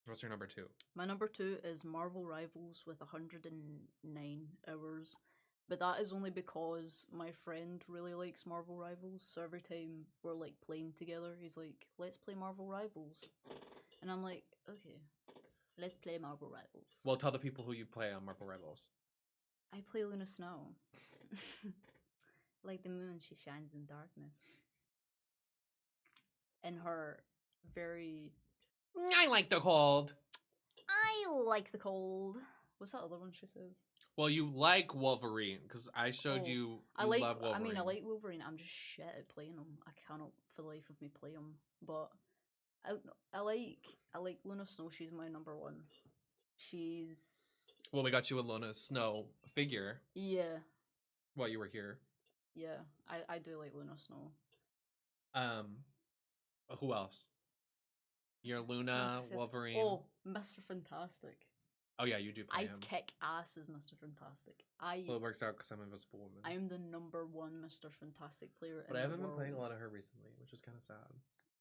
What's your number 2? My number 2 is Marvel Rivals with 109 hours. But that is only because my friend really likes Marvel Rivals. So every time we're like playing together, he's like, let's play Marvel Rivals. And I'm like, okay, let's play Marvel Rivals. Well, tell the people who you play on Marvel Rivals. I play Luna Snow. Like the moon, she shines in darkness. And her very... I like the cold. I like the cold. What's that other one she says? Well, you like Wolverine because I showed Oh, you I like. love Wolverine. I mean, I like Wolverine. I'm just shit at playing him. I cannot for the life of me play him. But I like Luna Snow. She's my number one. She's Well, we got you a Luna Snow figure yeah while you were here. yeah. I do like Luna Snow. Who else? Your Luna, Wolverine. Oh, Mr. Fantastic. Oh yeah, you do play I him. kick ass as Mr. Fantastic. Well, it works out because I'm Invisible Woman. I'm the number one Mr. Fantastic player But in I the haven't been playing a world. lot of her recently, which is kind of sad.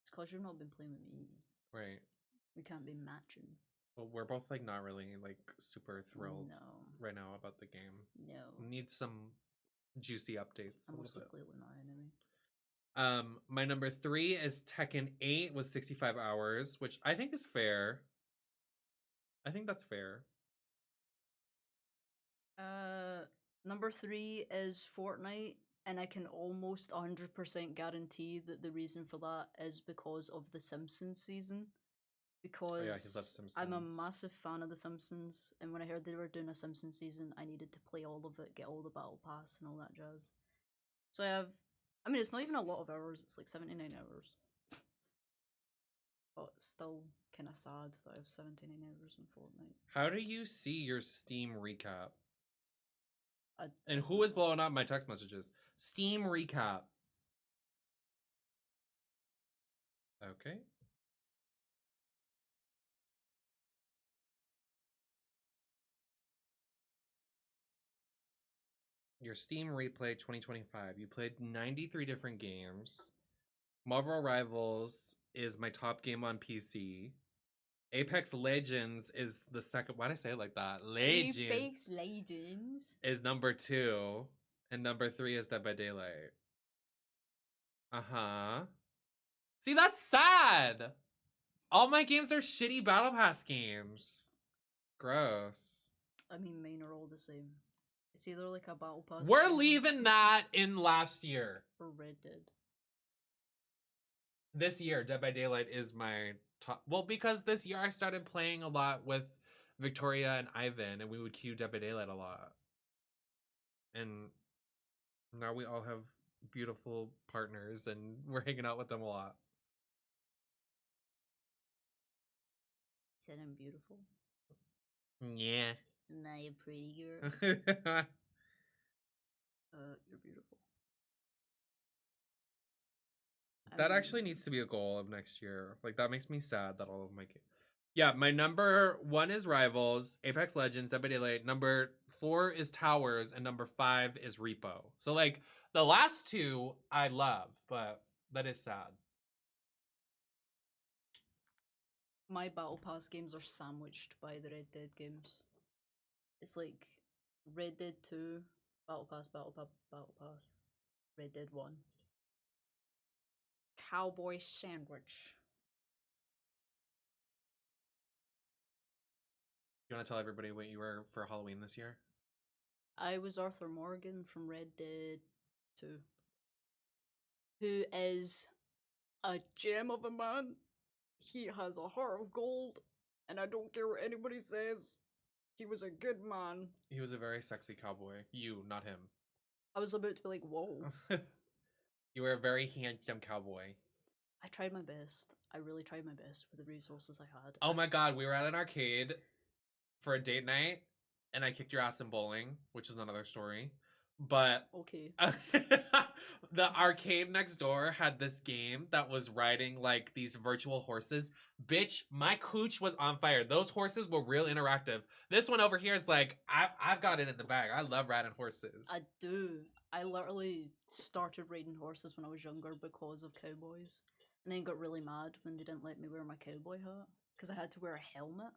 It's because you've not been playing with me. Right. We can't be matching. Well, we're both like not really like super thrilled No. right now about the game. No. Need some juicy updates. I a mostly little play Luna anyway. bit. My number 3 is Tekken 8 with 65 hours, which I think is fair. I think that's fair. Number 3 is Fortnite, and I can almost 100% guarantee that the reason for that is because of the Simpsons season. Because he loves I'm a Simpsons. massive fan of the Simpsons, and when I heard they were doing a Simpsons season, I needed to play all of it, get all the battle pass and all that jazz. So I mean, it's not even a lot of hours, it's like 79 hours. But still kind of sad that I have 79 hours in Fortnite. How do you see your Steam recap? I And who is blowing up my text messages? Steam recap. Okay. your Steam replay 2025. You played 93 different games. Marvel Rivals is my top game on PC. Apex Legends is the second. Why did I say it like that? Legends Apex Legends is number 2, and number 3 is Dead by Daylight. Uh-huh. See, that's sad. All my games are shitty Battle Pass games. Gross. I mean, mine are all the same. It's either like a Battle Pass. We're leaving that in last year. Or Red Dead. This year, Dead by Daylight is my top. Well, because this year I started playing a lot with Victoria and Ivan, and we would queue Dead by Daylight a lot. And now we all have beautiful partners, and we're hanging out with them a lot. Said I'm beautiful. Yeah. Nah, you're pretty girl. You're beautiful. That actually needs to be a goal of next year. Like, that makes me sad that all of my games. Yeah, my number 1 is Rivals, Apex Legends, Dead by Daylight. Number 4 is Towers, and number 5 is Repo. So, like, the last 2 I love, but that is sad. My Battle Pass games are sandwiched by the Red Dead games. It's like Red Dead 2, Battle Pass, Battle Pass, Red Dead 1. Cowboy sandwich. You want to tell everybody what you were for Halloween this year? I was Arthur Morgan from Red Dead 2. Who is a gem of a man. He has a heart of gold, and I don't care what anybody says. He was a good man. He was a very sexy cowboy. You, not him. I was about to be like, whoa. You were a very handsome cowboy. I tried my best. I really tried my best with the resources I had. Oh my god, we were at an arcade for a date night, and I kicked your ass in bowling, which is another story. But okay. The arcade next door had this game that was riding like these virtual horses. Bitch, my cooch was on fire. Those horses were real interactive. This one over here is like, I've got it in the bag. I love riding horses. I do. I literally started riding horses when I was younger because of cowboys. And then got really mad when they didn't let me wear my cowboy hat. Because I had to wear a helmet.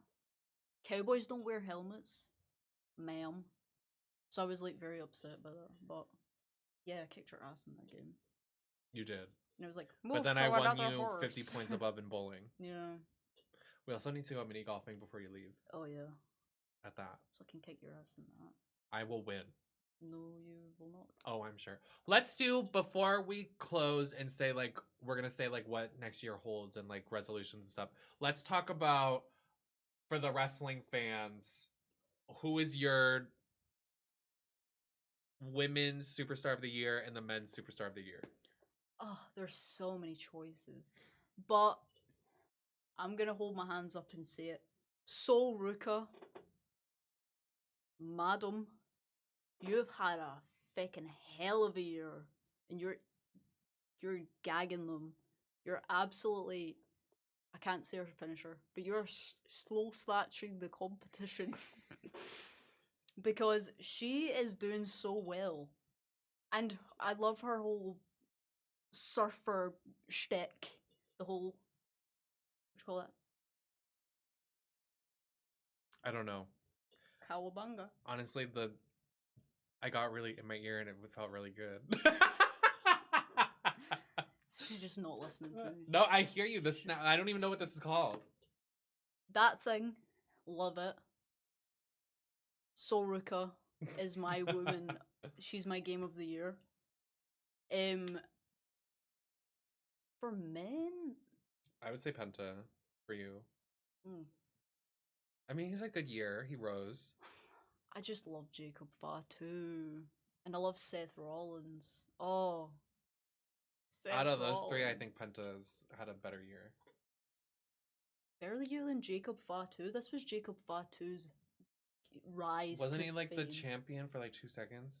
Cowboys don't wear helmets. Ma'am. So I was like very upset by that. But yeah, I kicked her ass in that game. You did. And I was like, but then I won you 50 points above in bowling. Yeah. We also need to go mini golfing before you leave. Oh yeah. At that. So I can kick your ass in that. I will win. No, you will not. Oh, I'm sure. Let's do, before we close and say, like, we're going to say, like, what next year holds and, like, resolutions and stuff. Let's talk about, for the wrestling fans, who is your women's superstar of the year and the men's superstar of the year? Oh, there's so many choices. But I'm going to hold my hands up and say it. Sol Ruka, Madam, you've had a fucking hell of a year, and you're gagging them. You're absolutely, I can't say her finisher, but you're slow slatching the competition because she is doing so well, and I love her whole surfer shtick. The whole, what do you call it? I don't know. Cowabunga. Honestly, I got really in my ear and it felt really good. She's just not listening to me. No, I hear you. I don't even know what this is called. That thing, love it. Soruka is my woman. She's my game of the year. For men, I would say Penta for you. Mm. I mean, he's a good year. He rose. I just love Jacob Fatu. And I love Seth Rollins. Oh. Seth Out of those Rollins. 3, I think Penta's had a better year. Better year than Jacob Fatu? This was Jacob Fatu's rise. Wasn't to he like fame. the champion for like 2 seconds?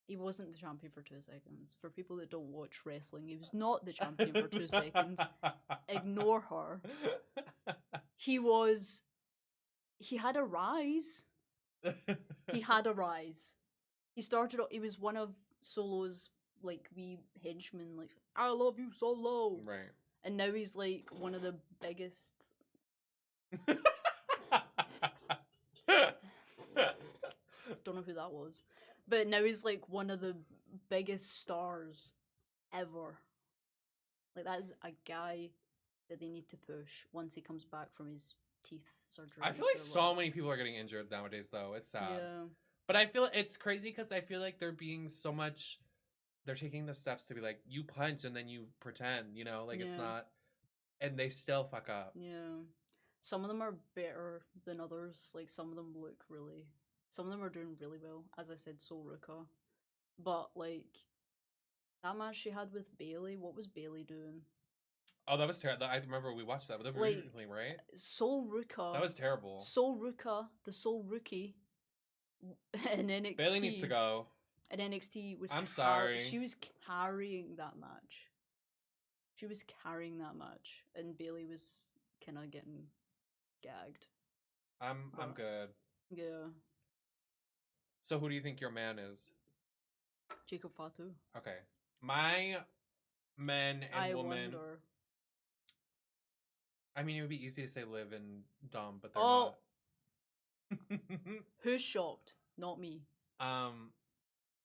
He wasn't the champion for 2 seconds. For people that don't watch wrestling, he was not the champion for 2 seconds. Ignore her. He was he had a rise. He had a rise. He started. He was one of Solo's like wee henchmen. Like, I love you, Solo. Right. And now he's like one of the biggest. Don't know who that was, but now he's like one of the biggest stars ever. Like, that is a guy that they need to push once he comes back from his teeth surgery. I feel like so many people are getting injured nowadays, though. It's sad. Yeah. But I feel it's crazy because I feel like they're being so much. They're taking the steps to be like, you punch and then you pretend, you know, like it's Yeah. not, and they still fuck up. Yeah. Some of them are better than others. Like, some of them look really. Some of them are doing really well. As I said, Sol Ruka. But, like, that match she had with Bailey, what was Bailey doing? Oh, that was terrible. I remember we watched that. That was Like, recently, right? Sol Ruka. That was terrible. Sol Ruka, the Sol Rookie, in NXT. Bailey needs to go. And NXT was. I'm sorry. She was carrying that match. She was carrying that match, and Bailey was kind of getting gagged. I'm good. Yeah. So who do you think your man is? Jacob Fatu. Okay, my men and woman. Wonder. I mean, it would be easy to say Liv and Dom, but they're Oh. not. Who's shocked? Not me.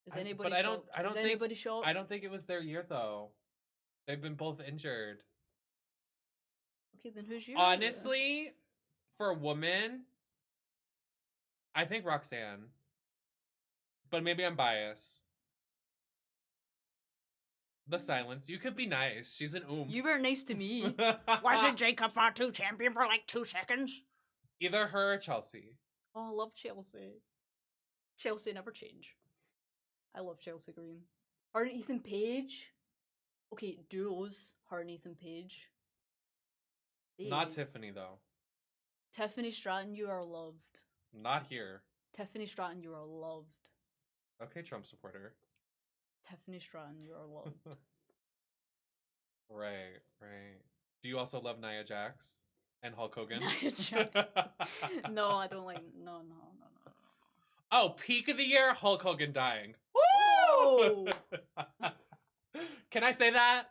Is anybody? But shocked? I don't Is think anybody shocked? I don't think it was their year though. They've been both injured. Okay, then who's you? Honestly, for a woman, I think Roxanne. But maybe I'm biased. The silence. You could be nice. She's an oomph. You were nice to me. Wasn't Jacob Fatu champion for like 2 seconds? Either her or Chelsea. Oh, I love Chelsea. Chelsea never change. I love Chelsea Green. Her and Ethan Page. Okay, duos. Her and Ethan Page. Not Hey. Tiffany though. Tiffany Stratton, you are loved. Not here. Tiffany Stratton, you are loved. Okay, Trump supporter. Tiffany Stratton, you are loved. Right. Do you also love Nia Jax and Hulk Hogan? Nia Jax. No, I don't like. No. Oh, peak of the year, Hulk Hogan dying. Woo! Can I say that?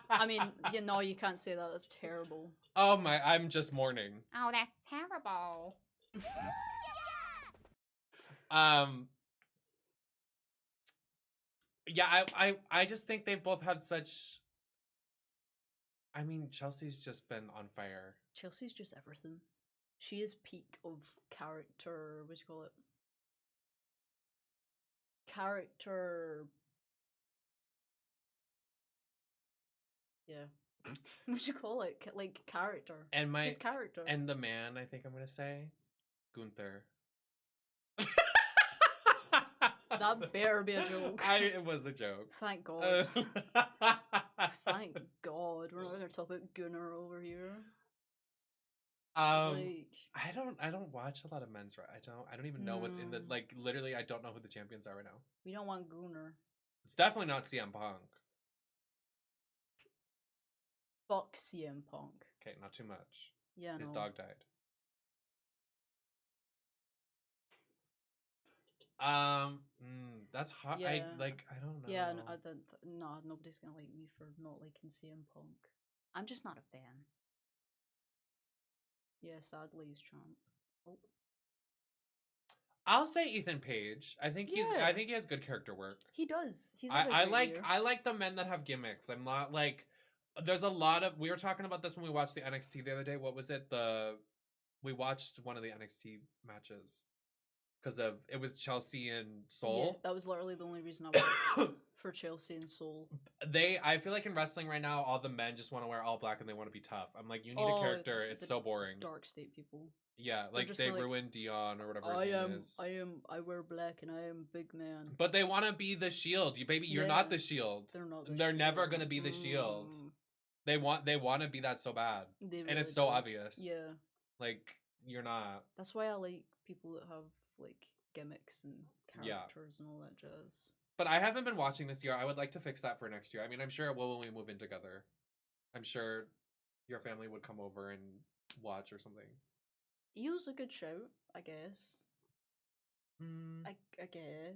I mean, you can't say that. That's terrible. Oh my, I'm just mourning. Oh, that's terrible. Yeah, I just think they've both had such. I mean, Chelsea's just been on fire. Chelsea's just everything. She is peak of character. What do you call it? Character. Yeah. What do you call it? Like character. And Just character. And the man, I think I'm gonna say, Gunther. That better be a joke. It was a joke. Thank God. Thank God. We're not going to talk about Gunnar over here. I don't watch a lot of men's. I don't even know what's in the No. like. Literally, I don't know who the champions are right now. We don't want Gunnar. It's definitely not CM Punk. Fuck CM Punk. Okay, not too much. Yeah, His no. dog died. That's hot. Yeah. I don't know. Yeah, no, nobody's gonna like me for not liking CM Punk. I'm just not a fan. Yeah, sadly he's Trump. Oh. I'll say Ethan Page. I think Yeah. I think he has good character work. He does. He's I like the men that have gimmicks. I'm not like there's a lot of we were talking about this when we watched the NXT the other day. What was it? We watched one of the NXT matches. Because it was Chelsea and Soul. Yeah, that was literally the only reason I watched for Chelsea and Soul. I feel like in wrestling right now, all the men just want to wear all black and they want to be tough. I'm like, you need a character. It's so boring. Dark State people. Yeah, like they ruined Dion or whatever his name is. I wear black and I am big man. But they want to be the Shield. You're not the Shield. They're not. They're never gonna be the Shield. They want to be that so bad, and it's so obvious. Yeah. Like you're not. That's why I like people that have like gimmicks and characters and all that jazz. But I haven't been watching this year. I would like to fix that for next year. I mean, I'm sure it will when we move in together. I'm sure your family would come over and watch or something. Eo's a good shout, I guess. Mm. I guess.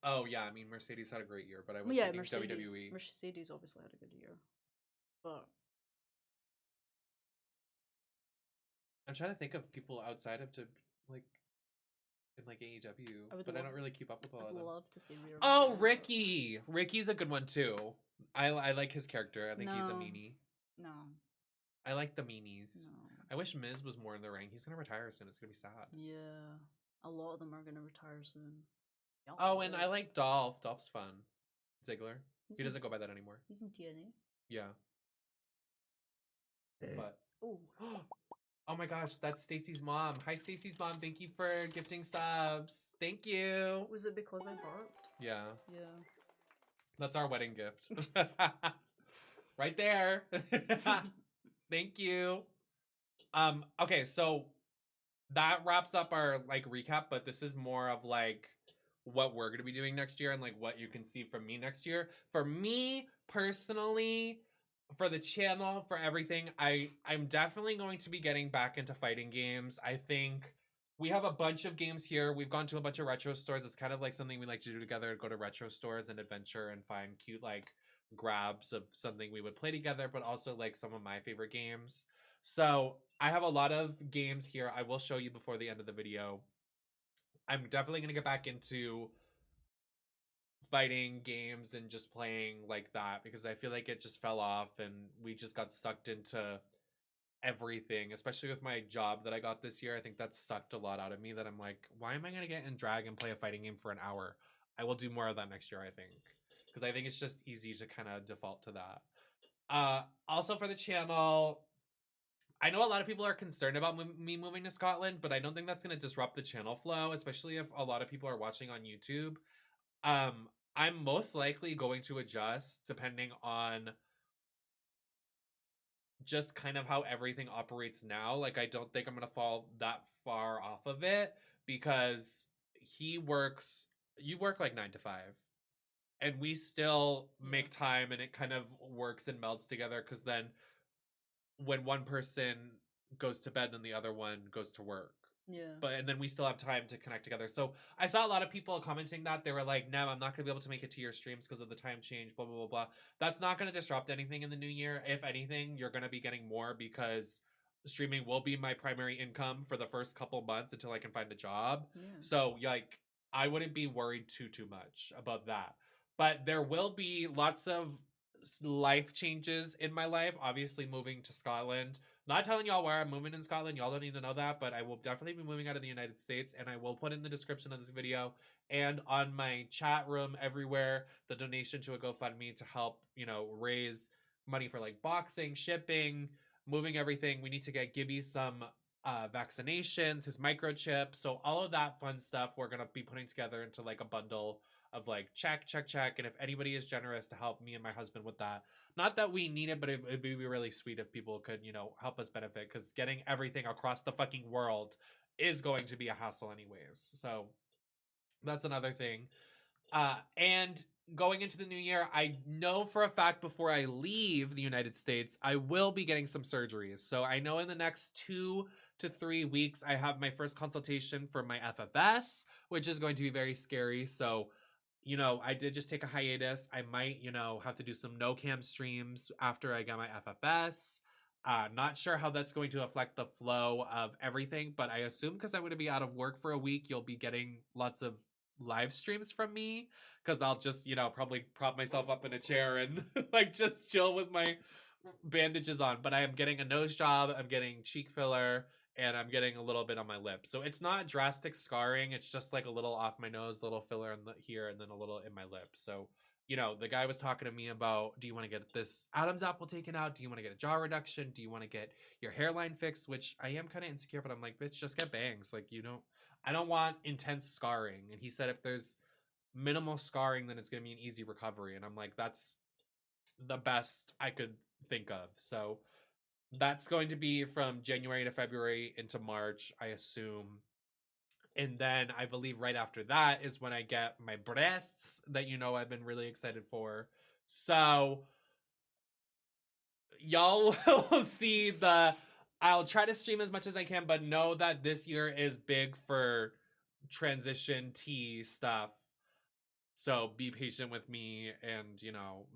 Oh yeah, I mean Mercedes had a great year, but I Well, was yeah, thinking Mercedes. WWE. Mercedes obviously had a good year, but I'm trying to think of people outside of like in like AEW, I would but I love. don't really keep up with all I'd of them. love to see Rhea Oh, Ripley, but- Ricky. Ricky's a good one too. I like his character. I think he's a No. meanie. No, I like the meanies. no. I wish Miz was more in the ring. He's gonna retire soon. It's gonna be sad. Yeah, a lot of them are gonna retire soon. Yeah, Oh, and I like Dolph. Dolph's fun. Ziggler. He's He in- doesn't go by that anymore. He's in TNA. Yeah. But Oh, oh my gosh, that's Stacy's mom. Hi, Stacy's mom. Thank you for gifting subs. Thank you. was it because I burped? Yeah, Yeah. that's our wedding gift. Right there. Thank you. Okay, so that wraps up our like recap, but this is more of like what we're gonna be doing next year and like what you can see from me next year. For me personally, for the channel, for everything, I'm definitely going to be getting back into fighting games. I think we have a bunch of games here. We've gone to a bunch of retro stores. It's kind of like something we like to do together, go to retro stores and adventure and find cute like grabs of something we would play together, but also like some of my favorite games. So I have a lot of games here. I will show you before the end of the video. I'm definitely going to get back into fighting games and just playing like that because I feel like it just fell off and we just got sucked into everything, especially with my job that I got this year. I think that sucked a lot out of me that I'm like, why am I going to get in drag and play a fighting game for an hour? I will do more of that next year, I think, because I think it's just easy to kind of default to that. Also for the channel, I know a lot of people are concerned about me moving to Scotland, but I don't think that's going to disrupt the channel flow, especially if a lot of people are watching on YouTube. I'm most likely going to adjust depending on just kind of how everything operates now. Like, I don't think I'm going to fall that far off of it because you work like 9 to 5. And we still make time and it kind of works and melds together because then when one person goes to bed, then the other one goes to work. Yeah. And then we still have time to connect together. So I saw a lot of people commenting that they were like, "No, I'm not going to be able to make it to your streams because of the time change." Blah blah blah blah. That's not going to disrupt anything in the new year. If anything, you're going to be getting more because streaming will be my primary income for the first couple months until I can find a job. Yeah. So like, I wouldn't be worried too much about that. But there will be lots of life changes in my life. Obviously, moving to Scotland. Not telling y'all where I'm moving in Scotland. Y'all don't need to know that, but I will definitely be moving out of the United States, and I will put in the description of this video and on my chat room everywhere the donation to a GoFundMe to help, raise money for like boxing, shipping, moving everything. We need to get Gibby some vaccinations, his microchip. So all of that fun stuff we're going to be putting together into like a bundle of like check. And if anybody is generous to help me and my husband with that, not that we need it, but it'd be really sweet if people could, help us benefit because getting everything across the fucking world is going to be a hassle anyways. So that's another thing. And going into the new year, I know for a fact before I leave the United States, I will be getting some surgeries. So I know in the next 2 to 3 weeks, I have my first consultation for my FFS, which is going to be very scary. So I did just take a hiatus. I might, have to do some no cam streams after I get my FFS. Not sure how that's going to affect the flow of everything, but I assume because I'm going to be out of work for a week, you'll be getting lots of live streams from me because I'll just, probably prop myself up in a chair and like just chill with my bandages on. But I am getting a nose job, I'm getting cheek filler, and I'm getting a little bit on my lip. So it's not drastic scarring. It's just like a little off my nose, a little filler here, and then a little in my lip. So, the guy was talking to me about, do you want to get this Adam's apple taken out? Do you want to get a jaw reduction? Do you want to get your hairline fixed? Which I am kind of insecure, but I'm like, bitch, just get bangs. Like, I don't want intense scarring. And he said if there's minimal scarring, then it's going to be an easy recovery. And I'm like, that's the best I could think of. So that's going to be from January to February into March, I assume. And then I believe right after that is when I get my breasts that I've been really excited for. So y'all will see the I'll try to stream as much as I can, but know that this year is big for transition tea stuff. So be patient with me, and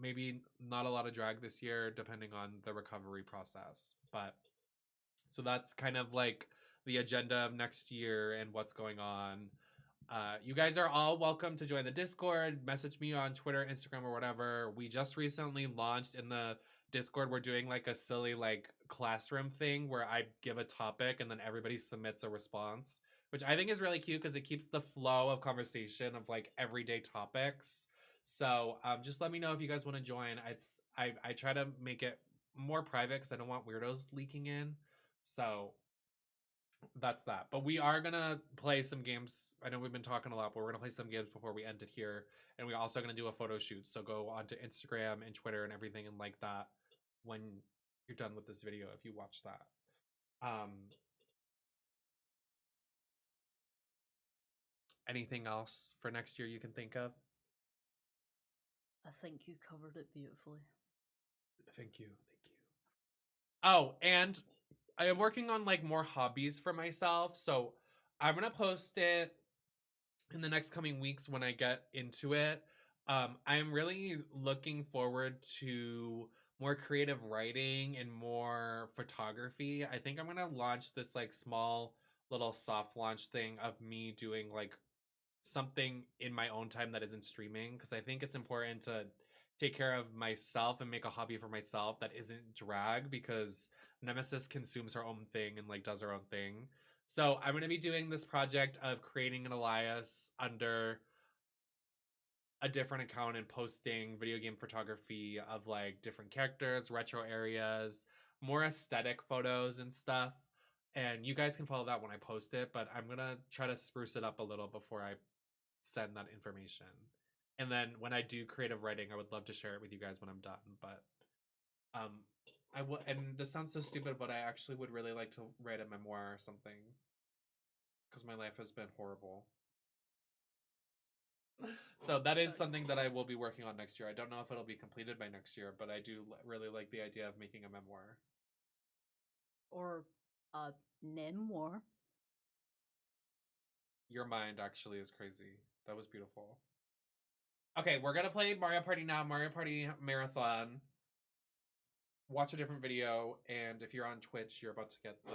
maybe not a lot of drag this year depending on the recovery process. But so that's kind of like the agenda of next year and what's going on. You guys are all welcome to join the Discord. Message me on Twitter, Instagram, or whatever. We just recently launched in the Discord. We're doing like a silly like classroom thing where I give a topic and then everybody submits a response, which I think is really cute because it keeps the flow of conversation of like everyday topics. So just let me know if you guys want to join. I try to make it more private because I don't want weirdos leaking in. So that's that. But we are gonna play some games. I know we've been talking a lot, but we're gonna play some games before we end it here. And we're also gonna do a photo shoot. So go onto Instagram and Twitter and everything and like that when you're done with this video if you watch that. Anything else for next year you can think of? I think you covered it beautifully. Thank you. Oh, and I am working on like more hobbies for myself. So I'm gonna post it in the next coming weeks when I get into it. I am really looking forward to more creative writing and more photography. I think I'm gonna launch this like small little soft launch thing of me doing like something in my own time that isn't streaming, because I think it's important to take care of myself and make a hobby for myself that isn't drag, because Nemesis consumes her own thing and like does her own thing. So I'm going to be doing this project of creating an alias under a different account and posting video game photography of like different characters, retro areas, more aesthetic photos and stuff. And you guys can follow that when I post it, but I'm going to try to spruce it up a little before I send that information. And then when I do creative writing, I would love to share it with you guys when I'm done. But I will, and this sounds so stupid, but I actually would really like to write a memoir or something, because my life has been horrible. So that is something that I will be working on next year. I don't know if it'll be completed by next year, but I do really like the idea of making a memoir. Or a memoir. Your mind actually is crazy. That was beautiful. Okay, we're gonna play Mario Party now. Mario Party Marathon. Watch a different video, and if you're on Twitch, you're about to get the